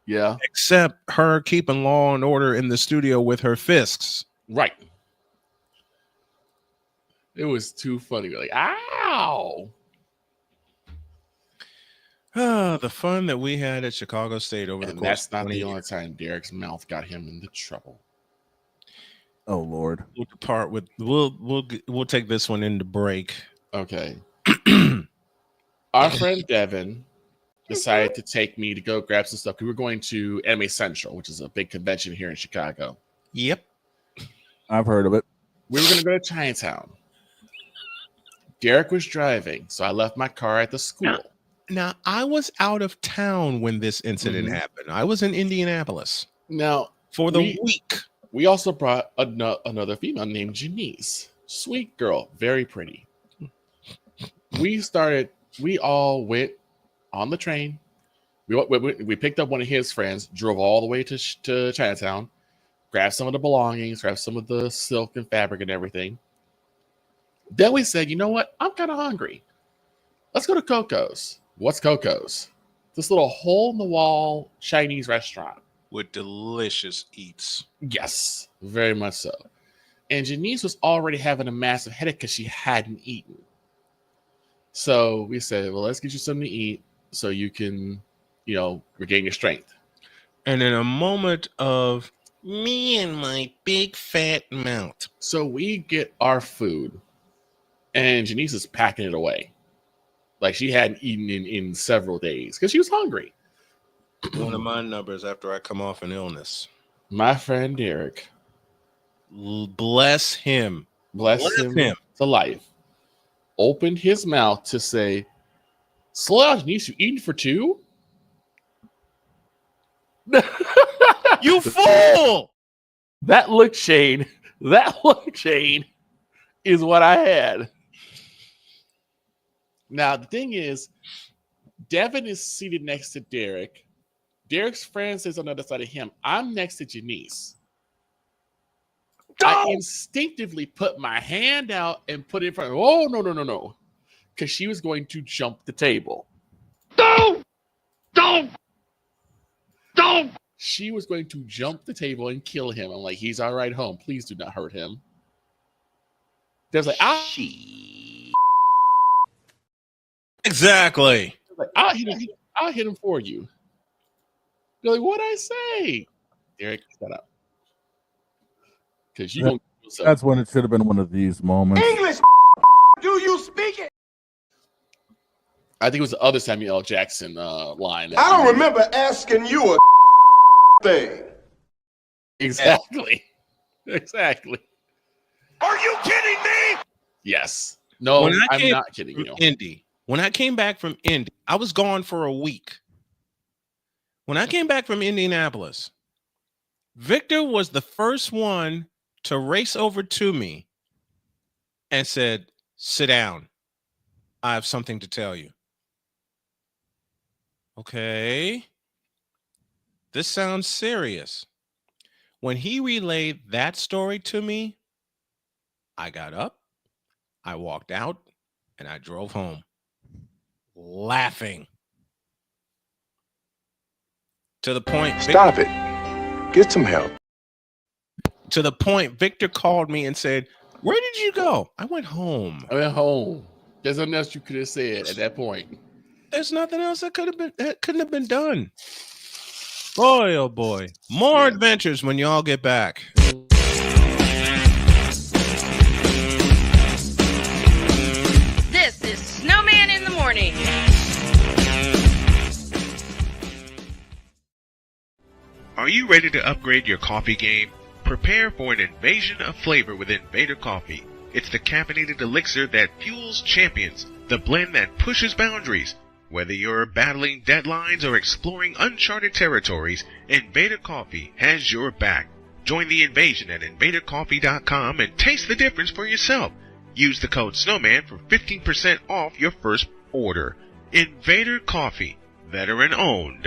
Yeah. Except her keeping law and order in the studio with her fists. Right. It was too funny. We're like, ow! The fun that we had at Chicago State over the course. That's not the only time Derek's mouth got him into trouble. Oh Lord. We'll depart with we'll take this one into break. Okay. Our friend Devin decided to take me to go grab some stuff. We were going to Anime Central, which is a big convention here in Chicago. Yep. I've heard of it. We were going to go to Chinatown. Derek was driving, so I left my car at the school. Now, I was out of town when this incident happened. I was in Indianapolis. Now, for the week. We also brought another female named Janice. Sweet girl, very pretty. We all went on the train. We picked up one of his friends, drove all the way to Chinatown, grabbed some of the belongings, grabbed some of the silk and fabric and everything. Then we said, you know what? I'm kind of hungry. Let's go to Coco's. What's Coco's? This little hole-in-the-wall Chinese restaurant. With delicious eats. Yes, very much so. And Janice was already having a massive headache because she hadn't eaten. So we said, well, let's get you something to eat so you can, regain your strength. And in a moment of me and my big fat mouth. So we get our food, and Janice is packing it away. Like she hadn't eaten in several days because she was hungry. One of my numbers after I come off an illness. My friend Derek. Bless him. Bless him to life. Opened his mouth to say, slow down, Janice, you eating for two? You fool! That look, Shane, is what I had. Now, the thing is, Devin is seated next to Derek. Derek's friend sits on the other side of him. I'm next to Janice. I instinctively put my hand out and put it in front of her. Oh, no. Because she was going to jump the table. Don't! She was going to jump the table and kill him. I'm like, he's all right home. Please do not hurt him. There's like, Exactly. Like, I'll hit him for you. They're like, what'd I say? Derek, shut up. Because you don't. That's when it should have been one of these moments. English, do you speak it? I think it was the other Samuel L. Jackson line. I don't remember asking you a thing. Exactly. Exactly. Are you kidding me? Yes. No, I'm not kidding you. Indy, When I came back from Indy, I was gone for a week. When I came back from Indianapolis, Victor was the first one to race over to me and said, "Sit down. I have something to tell you." Okay. This sounds serious. When he relayed that story to me, I got up, I walked out, and I drove home laughing. To the point. Stop it. Get some help. To the point, Victor called me and said, "Where did you go?" I went home. I went home. There's nothing else you could have said at that point. There's nothing else that couldn't have been done. Boy, oh boy. More adventures when y'all get back. This is Snowman in the morning. Are you ready to upgrade your coffee game? Prepare for an invasion of flavor with Invader Coffee. It's the caffeinated elixir that fuels champions, the blend that pushes boundaries. Whether you're battling deadlines or exploring uncharted territories, Invader Coffee has your back. Join the invasion at invadercoffee.com and taste the difference for yourself. Use the code Snowman for 15% off your first order. Invader Coffee, veteran owned.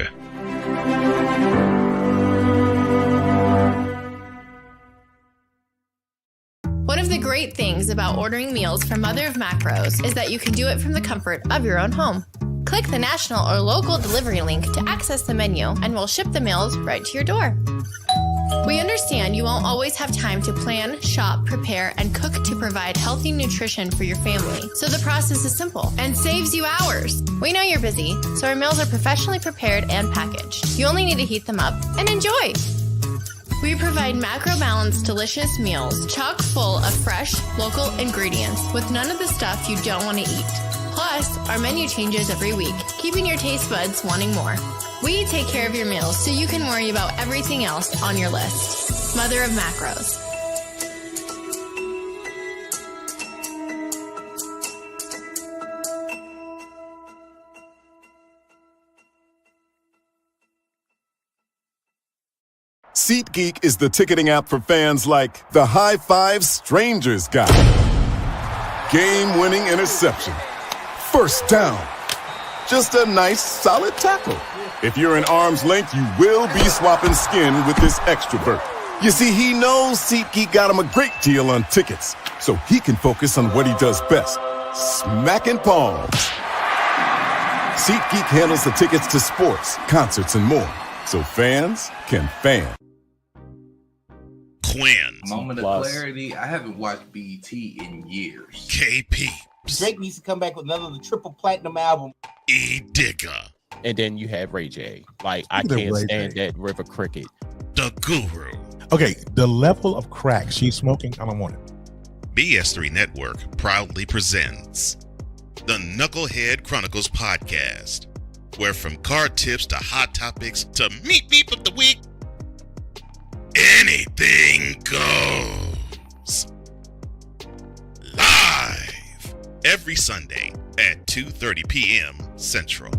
One of the great things about ordering meals from Mother of Macros is that you can do it from the comfort of your own home. Click the national or local delivery link to access the menu, and we'll ship the meals right to your door. We understand you won't always have time to plan, shop, prepare, and cook to provide healthy nutrition for your family, so the process is simple and saves you hours. We know you're busy, so our meals are professionally prepared and packaged. You only need to heat them up and enjoy. We provide macro-balanced, delicious meals chock full of fresh, local ingredients with none of the stuff you don't want to eat. Plus, our menu changes every week, keeping your taste buds wanting more. We take care of your meals so you can worry about everything else on your list. Mother of Macros. SeatGeek is the ticketing app for fans like the High Five Strangers guy. Game-winning interception. First down. Just a nice, solid tackle. If you're in arm's length, you will be swapping skin with this extrovert. You see, he knows SeatGeek got him a great deal on tickets, so he can focus on what he does best, smacking palms. SeatGeek handles the tickets to sports, concerts, and more, so fans can fan. Quinn. Moment of clarity. I haven't watched BT in years. KP. Drake needs to come back with another triple platinum album. E Digger. And then you have Ray J. Like, I can't stand that River Cricket. The Guru. Okay, the level of crack she's smoking, I don't want it. BS3 Network proudly presents the Knucklehead Chronicles podcast, where from card tips to hot topics to meat beep of the week, anything goes. Live every Sunday at 2:30 p.m. Central.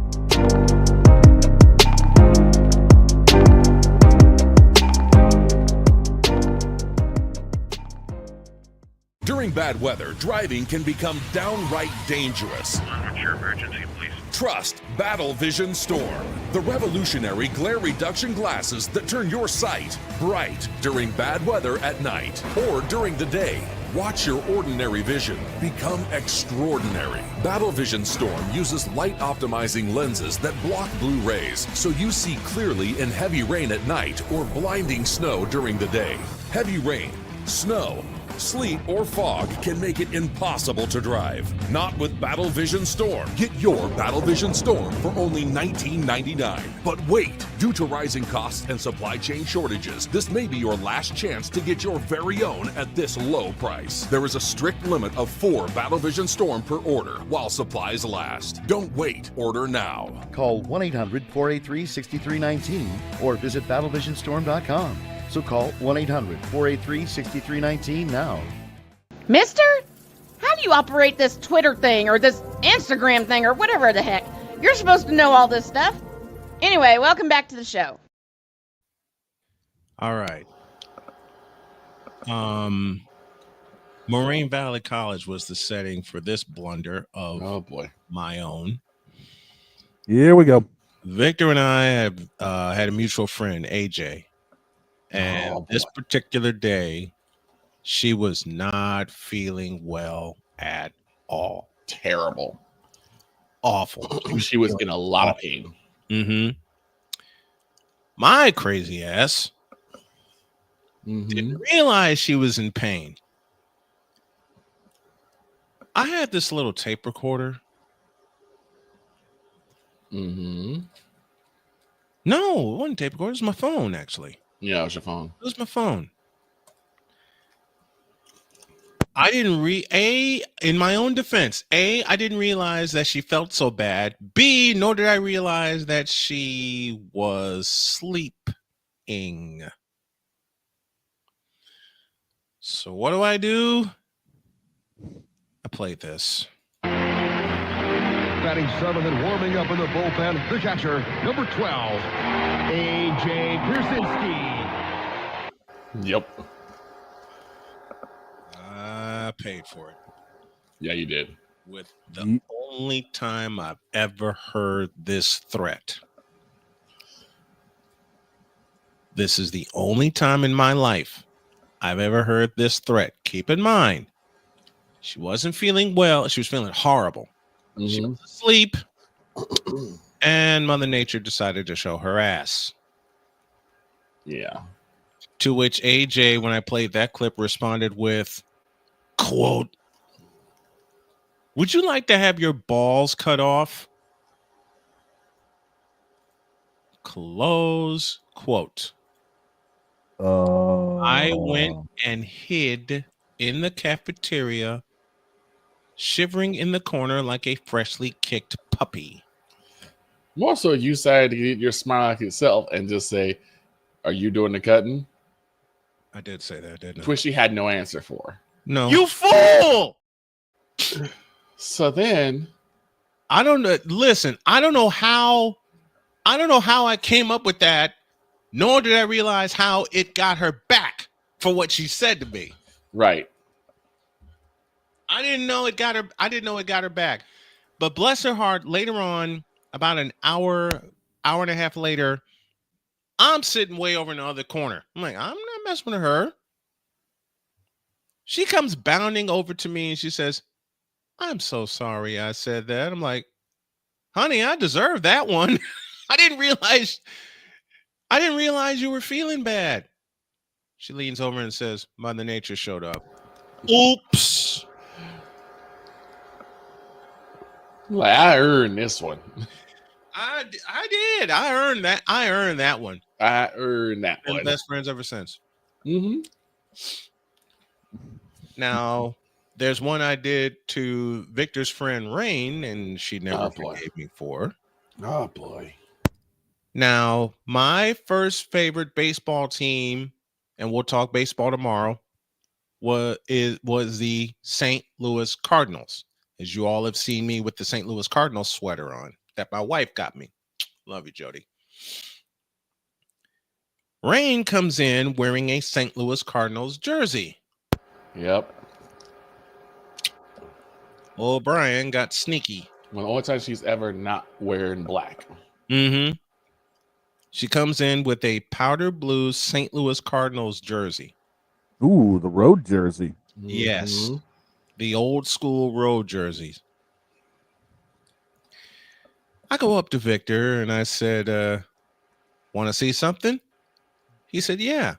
During bad weather, driving can become downright dangerous. What's your emergency, please? Trust Battle Vision Storm, the revolutionary glare reduction glasses that turn your sight bright during bad weather at night or during the day. Watch your ordinary vision become extraordinary. Battle Vision Storm uses light optimizing lenses that block blue rays, so you see clearly in heavy rain at night or blinding snow during the day. Heavy rain, snow, sleet, or fog can make it impossible to drive. Not with Battle Vision Storm. Get your Battle Vision Storm for only $19.99. But wait, due to rising costs and supply chain shortages, this may be your last chance to get your very own at this low price. There is a strict limit of 4 Battle Vision Storm per order while supplies last. Don't wait, order now. Call 1-800-483-6319 or visit battlevisionstorm.com. So call 1-800-483-6319 now. Mister, how do you operate this Twitter thing or this Instagram thing or whatever the heck? You're supposed to know all this stuff. Anyway, welcome back to the show. All right. Moraine Valley College was the setting for this blunder of my own. Here we go. Victor and I have had a mutual friend, AJ. And this particular day, she was not feeling well at all. Terrible. Awful. She was in a lot of pain. Mm-hmm. My crazy ass didn't realize she was in pain. I had this little tape recorder. Mm-hmm. No, it wasn't tape recorder. It was my phone, actually. Yeah, it was your phone. It was my phone. I didn't in my own defense, I didn't realize that she felt so bad. B, nor did I realize that she was sleeping. So what do? I played this. Batting seventh and warming up in the bullpen, the catcher, number 12, A.J. Pierzynski. Yep. I paid for it. Yeah, you did. With the only time I've ever heard this threat. This is the only time in my life I've ever heard this threat. Keep in mind, she wasn't feeling well. She was feeling horrible. She was asleep. And Mother Nature decided to show her ass. Yeah. To which AJ, when I played that clip, responded with, quote, "Would you like to have your balls cut off?" Close quote. I went and hid in the cafeteria, shivering in the corner like a freshly kicked puppy. More so, you decided to get your smile like yourself and just say, "Are you doing the cutting?" I did say that, didn't I? Which she had no answer for. No. You fool! So then, I don't know. Listen, I don't know how I came up with that, nor did I realize how it got her back for what she said to me. Right. I didn't know it got her back. But bless her heart, later on, about an hour and a half later, I'm sitting way over in the other corner. I'm like, I'm not messing with her. She comes bounding over to me and she says, "I'm so sorry I said that." I'm like, "Honey, I deserve that one." I didn't realize you were feeling bad. She leans over and says, "Mother Nature showed up." Oops. Like, I earned this one. I did. I earned that. I earned that one. I earned that Been one. best friends ever since. Mm-hmm. Now, there's one I did to Victor's friend Rain, and she never forgave me for. Oh boy. Now, my first favorite baseball team, and we'll talk baseball tomorrow, was the St. Louis Cardinals. As you all have seen me with the St. Louis Cardinals sweater on that my wife got me. Love you, Jody. Rain comes in wearing a St. Louis Cardinals jersey. Yep. Old Brian got sneaky. Well, the only time she's ever not wearing black. Mm-hmm. She comes in with a powder blue St. Louis Cardinals jersey. Ooh, the road jersey. Yes. The old school road jerseys. I go up to Victor and I said, "Want to see something?" He said, "Yeah."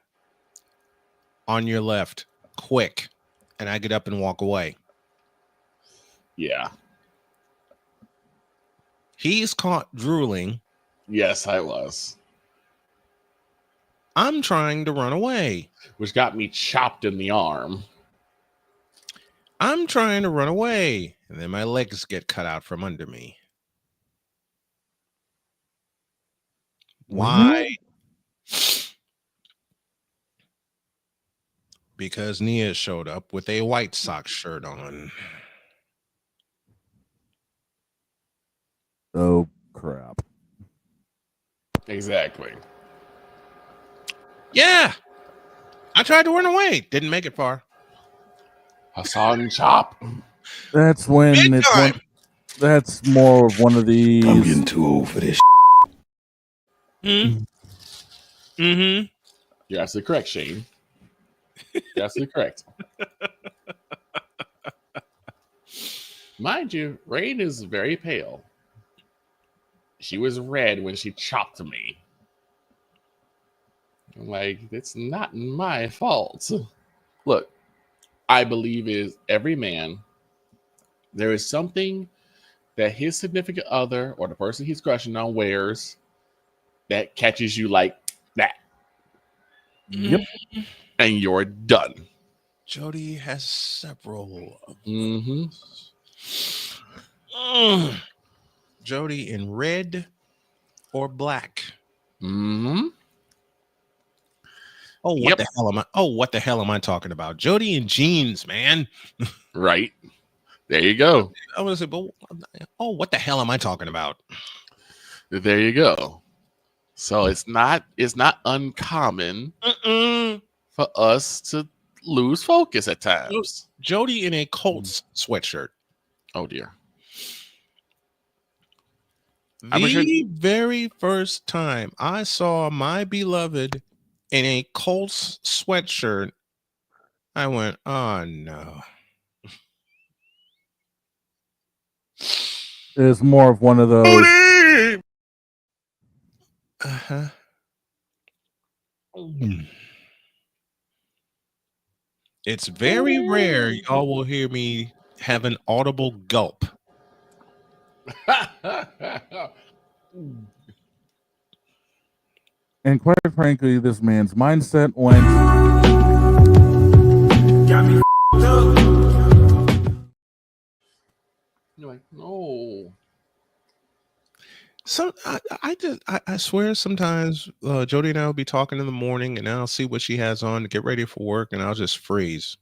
"On your left, quick." And I get up and walk away. Yeah. He's caught drooling. Yes, I was. I'm trying to run away. Which got me chopped in the arm. I'm trying to run away. And then my legs get cut out from under me. Why? because Nia showed up with a White Sox shirt on. Oh, crap. Exactly. Yeah. I tried to run away. Didn't make it far. Hassan Chop. That's when it's one. That's more of one of these. I'm getting too old for this. Mm-hmm. You're absolutely correct, Shane. You're absolutely correct. Mind you, Rain is very pale. She was red when she chopped me. I'm like, it's not my fault. Look, I believe is every man, there is something that his significant other or the person he's crushing on wears that catches you like that. Yep. And you're done. Jody has several of Mm-hmm. Jody in red or black. Mm-hmm. Oh, what the hell am I? Oh, what the hell am I talking about? Jody in jeans, man. Right. There you go. I was like, oh, what the hell am I talking about? There you go. So it's not uncommon for us to lose focus at times. Jody in a Colts sweatshirt. Oh dear. The very first time I saw my beloved in a Colts sweatshirt, I went, oh no. It's more of one of those. Uh-huh. It's very rare y'all will hear me have an audible gulp. And quite frankly, this man's mindset went. Got me You're like, no. So I swear sometimes Jody and I will be talking in the morning and I'll see what she has on to get ready for work and I'll just freeze.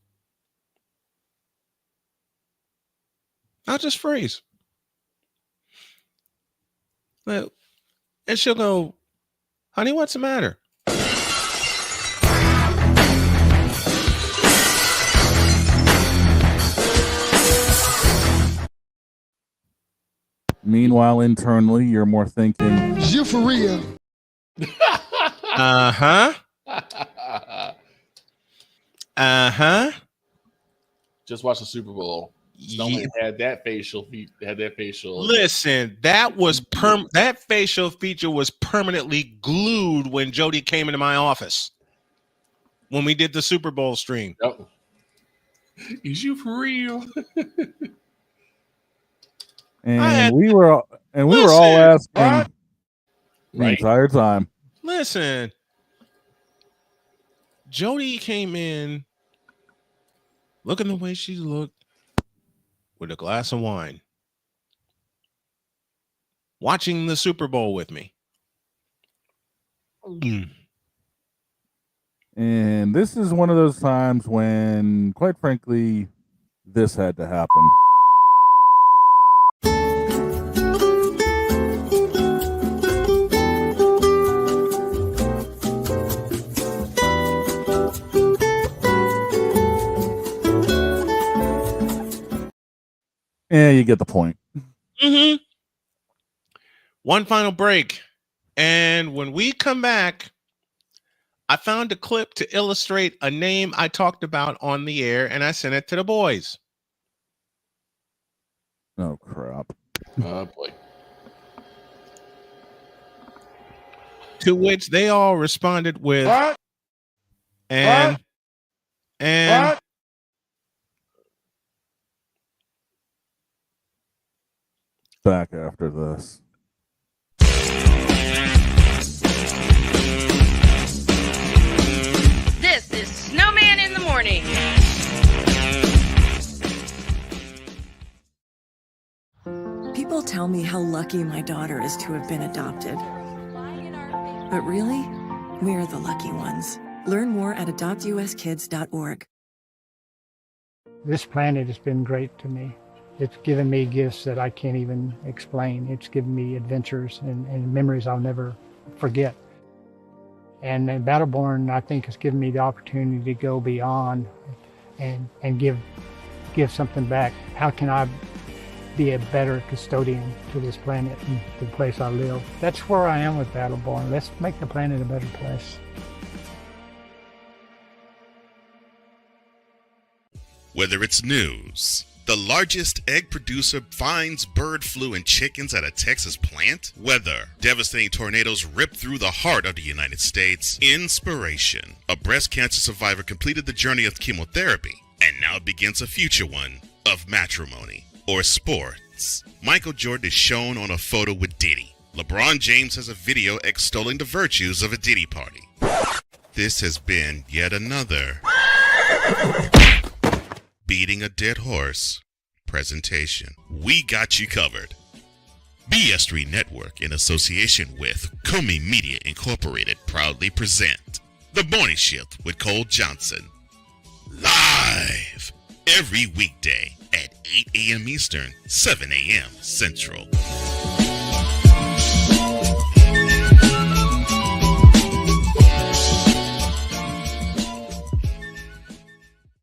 And she'll go, honey, what's the matter? Meanwhile, internally, you're more thinking. You for real? Uh-huh. Uh-huh. Just watch the Super Bowl. Snowman had that facial. Listen, that facial feature was permanently glued when Jody came into my office when we did the Super Bowl stream. Yep. Is you for real? And we were all asking the entire time. Listen, Jody came in looking the way she looked with a glass of wine, watching the Super Bowl with me. And this is one of those times when, quite frankly, this had to happen. Yeah, you get the point. Mm-hmm. One final break. And when we come back, I found a clip to illustrate a name I talked about on the air, and I sent it to the boys. Oh, crap. Oh, boy. To which they all responded with, what? And what? Back after this. This is Snowman in the Morning. People tell me how lucky my daughter is to have been adopted. But really, we're the lucky ones. Learn more at adoptuskids.org. This planet has been great to me. It's given me gifts that I can't even explain. It's given me adventures and memories I'll never forget. And Battleborn, I think, has given me the opportunity to go beyond and give something back. How can I be a better custodian to this planet and the place I live? That's where I am with Battleborn. Let's make the planet a better place. Whether it's news, the largest egg producer finds bird flu in chickens at a Texas plant, weather, devastating tornadoes rip through the heart of the United States, inspiration, a breast cancer survivor completed the journey of chemotherapy, and now begins a future one of matrimony or sports. Michael Jordan is shown on a photo with Diddy. LeBron James has a video extolling the virtues of a Diddy party. This has been yet another beating a dead horse presentation. We got you covered. BS3 Network, in association with Comey Media Incorporated, proudly present The Morning Shift with Cole Johnson. Live every weekday at 8 a.m. Eastern, 7 a.m. Central.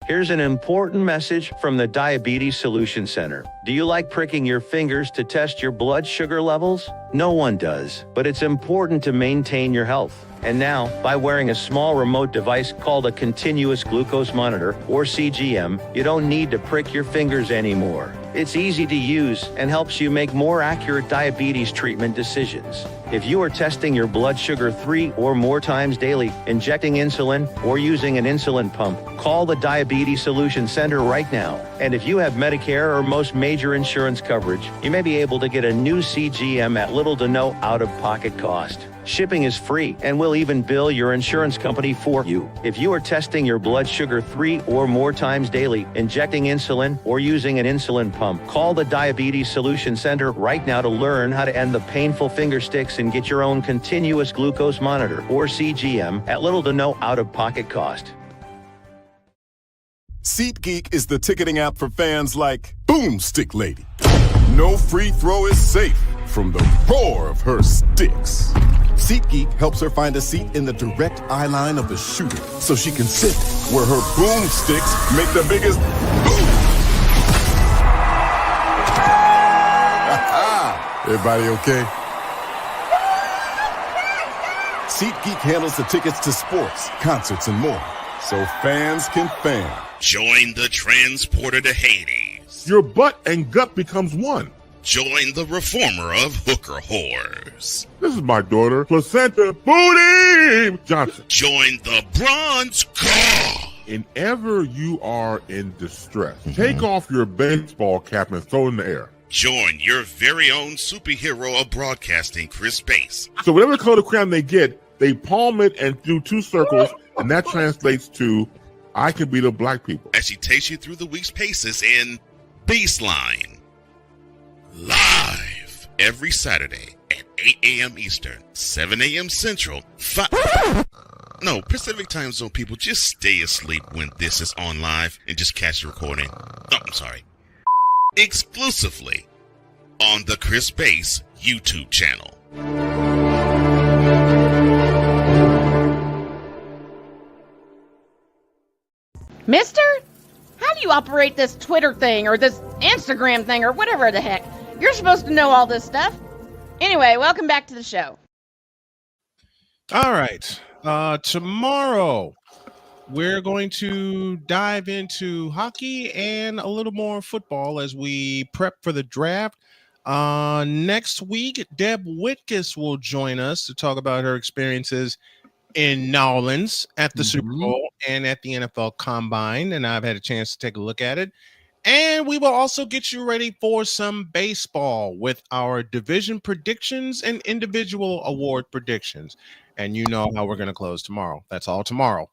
Here's an important message from the Diabetes Solution Center. Do you like pricking your fingers to test your blood sugar levels? No one does, but it's important to maintain your health. And now, by wearing a small remote device called a continuous glucose monitor, or CGM, you don't need to prick your fingers anymore. It's easy to use and helps you make more accurate diabetes treatment decisions. If you are testing your blood sugar 3 or more times daily, injecting insulin, or using an insulin pump, call the Diabetes Solution Center right now. And if you have Medicare or most major insurance coverage, you may be able to get a new CGM at little to no out-of-pocket cost. Shipping is free, and we'll even bill your insurance company for you. If you are testing your blood sugar 3 or more times daily, injecting insulin, or using an insulin pump, call the Diabetes Solution Center right now to learn how to end the painful finger sticks and get your own continuous glucose monitor, or CGM, at little to no out-of-pocket cost. SeatGeek is the ticketing app for fans like Boomstick Lady. No free throw is safe from the roar of her sticks. SeatGeek helps her find a seat in the direct eye line of the shooter so she can sit where her boomsticks make the biggest boom. Everybody okay? SeatGeek handles the tickets to sports, concerts, and more, so fans can fan. Join the transporter to Hades. Your butt and gut becomes one. Join the reformer of hooker whores. This is my daughter, Placenta Booty Johnson. Join the bronze car. Whenever you are in distress, take off your baseball cap and throw it in the air. Join your very own superhero of broadcasting, Chris Bass. So whatever color crown they get, they palm it and do 2 circles, and that translates to, I can beat up black people. As she takes you through the week's paces in Baseline. Live every Saturday at 8 a.m. Eastern, 7 a.m. Central, No, Pacific Time Zone people, just stay asleep when this is on live and just catch the recording. Oh, I'm sorry. Exclusively on the Chris Bass YouTube channel. Mister? How do you operate this Twitter thing or this Instagram thing or whatever the heck? You're supposed to know all this stuff. Anyway, welcome back to the show. All right. Tomorrow, we're going to dive into hockey and a little more football as we prep for the draft. Next week, Deb Whitkus will join us to talk about her experiences in New Orleans at the Super Bowl and at the NFL Combine, and I've had a chance to take a look at it. And we will also get you ready for some baseball with our division predictions and individual award predictions. And you know how we're going to close tomorrow. That's all tomorrow.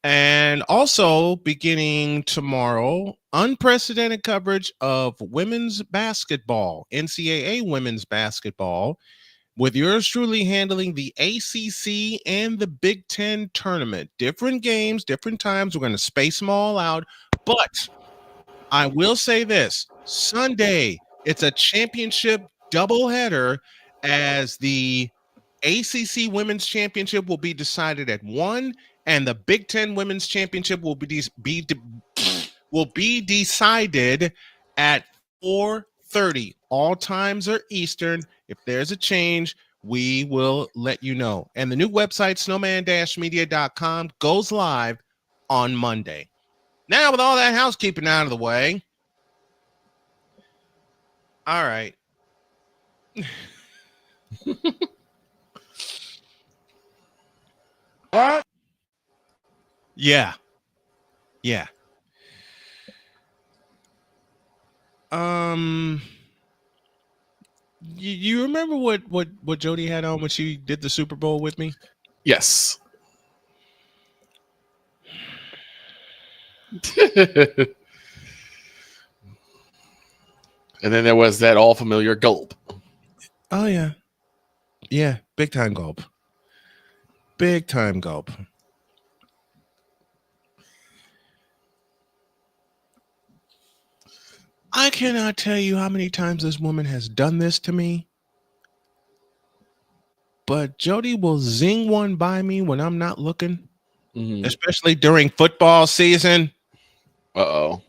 And also beginning tomorrow, unprecedented coverage of women's basketball, NCAA women's basketball. with yours truly handling the ACC and the Big Ten tournament. Different games, different times. We're going to space them all out. But I will say this, Sunday, it's a championship doubleheader as the ACC Women's Championship will be decided at 1, and the Big Ten Women's Championship will be decided at 4:30. All times are Eastern. If there's a change, we will let you know. And the new website, snowman-media.com, goes live on Monday. Now, with all that housekeeping out of the way, all right. What? Yeah. You remember what Jody had on when she did the Super Bowl with me? Yes. And then there was that all familiar gulp. Oh yeah. Yeah, big time gulp. Big time gulp. I cannot tell you how many times this woman has done this to me. But Jody will zing one by me when I'm not looking, especially during football season. Uh-oh.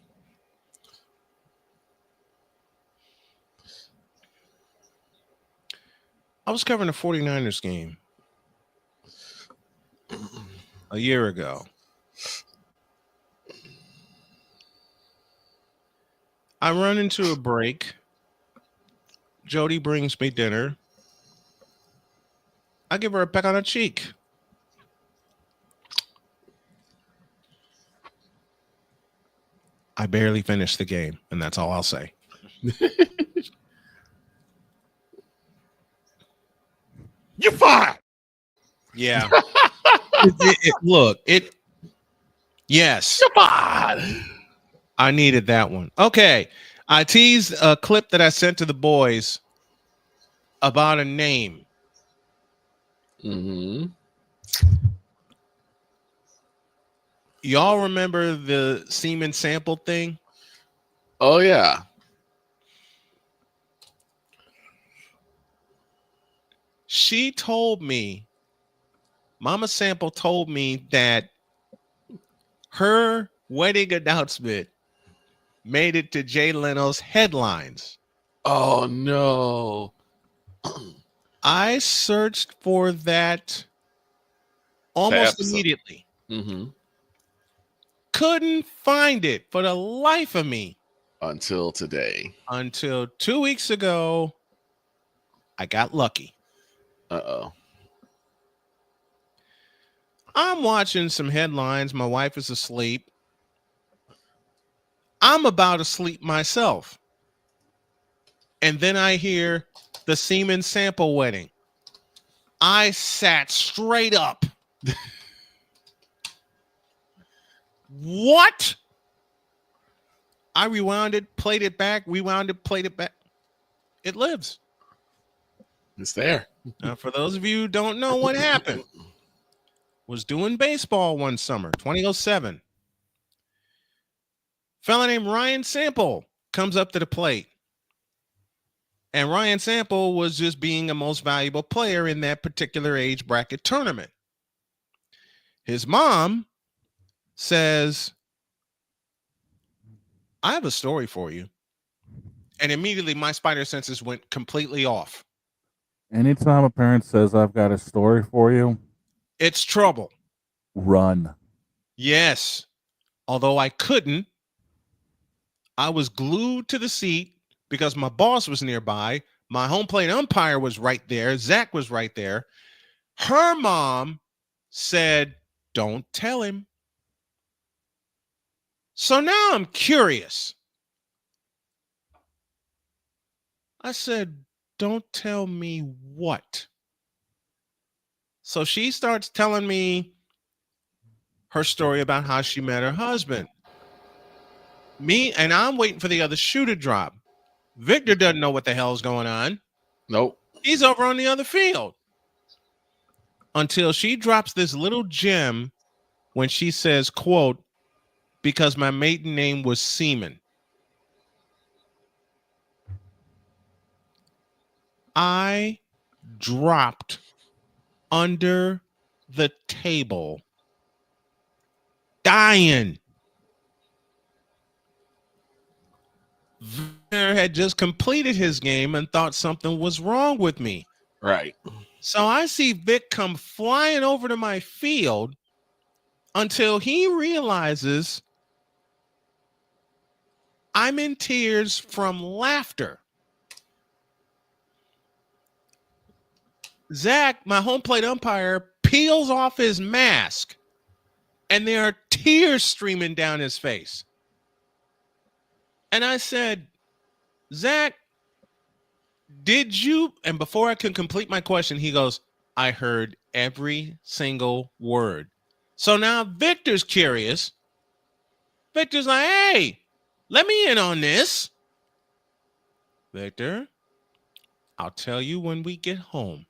I was covering a 49ers game a year ago. I run into a break. Jody brings me dinner. I give her a peck on the cheek. I barely finished the game, and that's all I'll say. You're fired. Yeah. Yes. Come on. I needed that one. Okay. I teased a clip that I sent to the boys about a name. Y'all remember the semen sample thing? Oh, yeah. She told me, Mama Sample told me that her wedding announcement made it to Jay Leno's headlines. Oh, no. I searched for that almost immediately. Couldn't find it for the life of me. Until today. Until 2 weeks ago, I got lucky. Uh-oh. I'm watching some headlines. My wife is asleep. I'm about to sleep myself. And then I hear the semen sample wedding. I sat straight up. What? I rewound it, played it back, rewound it, played it back. It lives. It's there. Now, for those of you who don't know what happened, was doing baseball one summer, 2007. Fella named Ryan Sample comes up to the plate. And Ryan Sample was just being a most valuable player in that particular age bracket tournament. His mom says, I have a story for you. And immediately my spider senses went completely off. Anytime a parent says, I've got a story for you, it's trouble. Run. Yes. Although I couldn't, I was glued to the seat because my boss was nearby. My home plate umpire was right there. Zach was right there. Her mom said, don't tell him. So now I'm curious. I said, don't tell me what? So she starts telling me her story about how she met her husband. And I'm waiting for the other shoe to drop. Victor doesn't know what the hell's going on. Nope. He's over on the other field. Until she drops this little gem when she says, quote, because my maiden name was Seaman. I dropped under the table, dying. Victor had just completed his game and thought something was wrong with me. Right. So I see Vic come flying over to my field until he realizes I'm in tears from laughter. Zach, my home plate umpire, peels off his mask, and there are tears streaming down his face. And I said, Zach, did you? And before I could complete my question, he goes, I heard every single word. So now Victor's curious. Victor's like, hey, let me in on this. Victor, I'll tell you when we get home.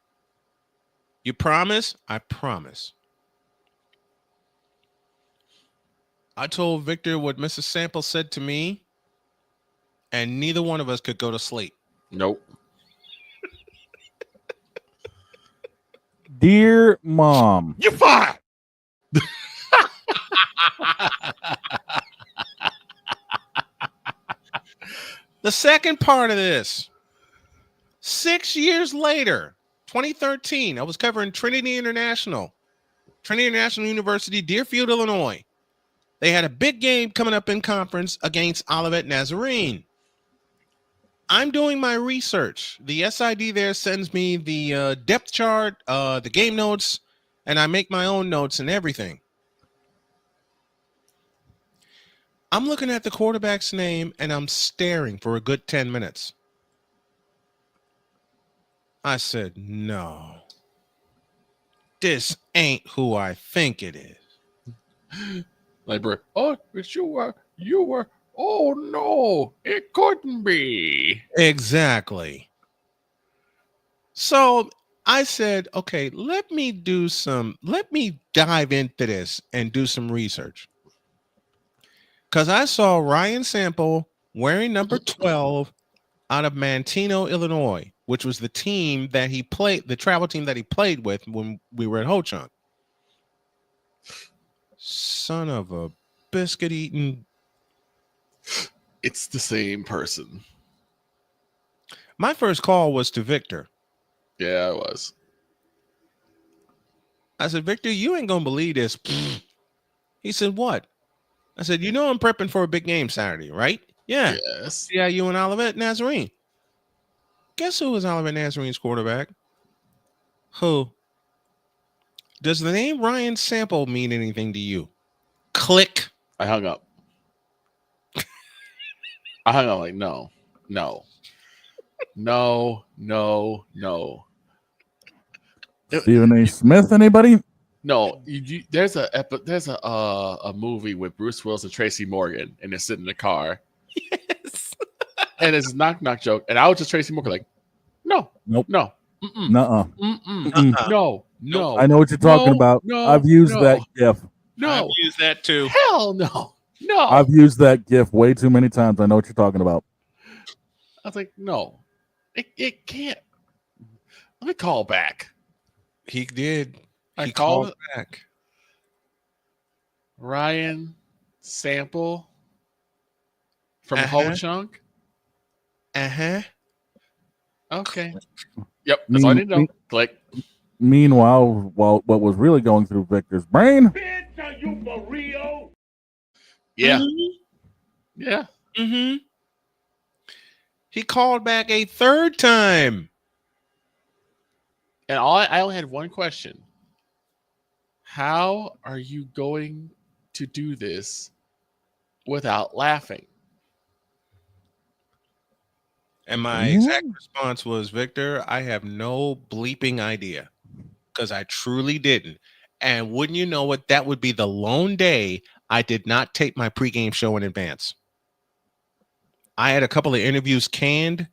You promise? I promise. I told Victor what Mrs. Sample said to me, and neither one of us could go to sleep. Nope. Dear Mom. You're fired. The second part of this, 6 years later, 2013, I was covering Trinity International University, Deerfield, Illinois. They had a big game coming up in conference against Olivet Nazarene. I'm doing my research. The SID there sends me the depth chart, the game notes, and I make my own notes and everything. I'm looking at the quarterback's name and I'm staring for a good 10 minutes. I said, no, this ain't who I think it is. Like, oh, it's you were, oh no, it couldn't be. Exactly. So I said, okay, let me dive into this and do some research. Because I saw Ryan Sample wearing number 12 out of Manteno, Illinois, which was the team that he played, the travel team that he played with when we were at Ho Chunk. Son of a biscuit eating. It's the same person. My first call was to Victor. Yeah, it was. I said, Victor, you ain't gonna believe this. He said, what? I said, you know I'm prepping for a big game Saturday, right? Yeah. Yes. Yeah, you and Olivet Nazarene. Guess who was Olivet Nazarene's quarterback? Who? Does the name Ryan Sample mean anything to you? Click. I hung up. I hung up like, no. Stephen A. Smith, anybody? No, there's a movie with Bruce Willis and Tracy Morgan, and they're sitting in the car. Yes. And it's a knock joke, and I was just Tracy Morgan like, no, Nope. no, Nuh-uh. no. I know what you're talking about. I've used that GIF. No, I've used that too. Hell no. I've used that GIF way too many times. I know what you're talking about. I was like, no, it can't. Let me call back. He did. I He called called back. Ryan Sample from Ho Chunk. Okay. Yep. That's all I need to know. Click. Meanwhile, what was really going through Victor's brain? Yeah. Mm-hmm. Yeah. Mm-hmm. He called back a third time. And I only had one question. How are you going to do this without laughing? And my exact response was, Victor, I have no bleeping idea, because I truly didn't. And wouldn't you know it, that would be the lone day I did not tape my pregame show in advance. I had a couple of interviews canned,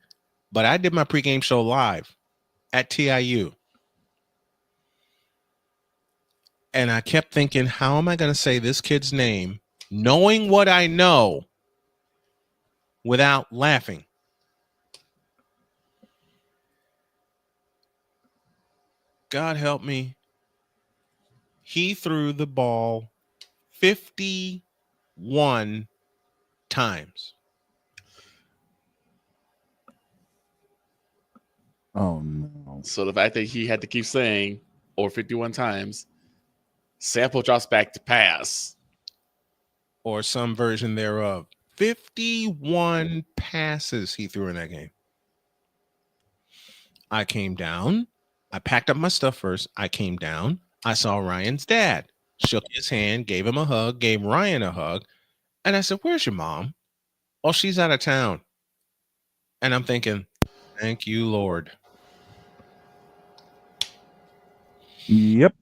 but I did my pregame show live. at TIU. And I kept thinking, how am I going to say this kid's name, knowing what I know, without laughing? God help me. He threw the ball 51 times. Oh, no. So the fact that he had to keep saying, or 51 times, sample drops back to pass. Or some version thereof. 51 passes he threw in that game. I came down. I packed up my stuff first. I came down. I saw Ryan's dad. Shook his hand, gave him a hug, gave Ryan a hug. And I said, where's your mom? Oh, she's out of town. And I'm thinking, thank you, Lord. Yep.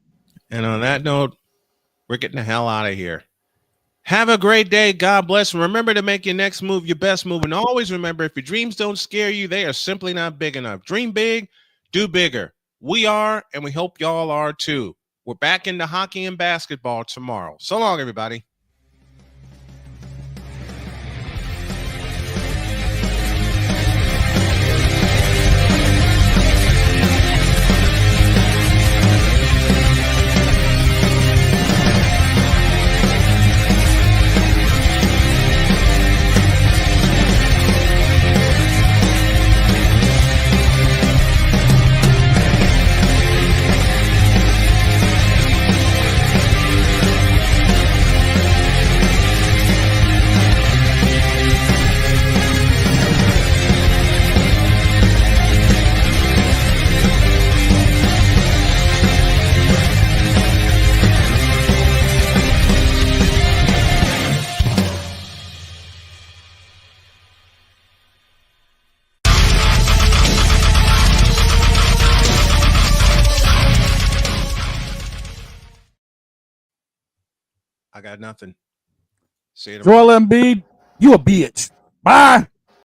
And on that note, we're getting the hell out of here. Have a great day. God bless. And remember to make your next move your best move. And always remember, if your dreams don't scare you, they are simply not big enough. Dream big, do bigger. We are, and we hope y'all are too. We're back into hockey and basketball tomorrow. So long, everybody. I got nothing. See you tomorrow. Joel Embiid, you a bitch. Bye.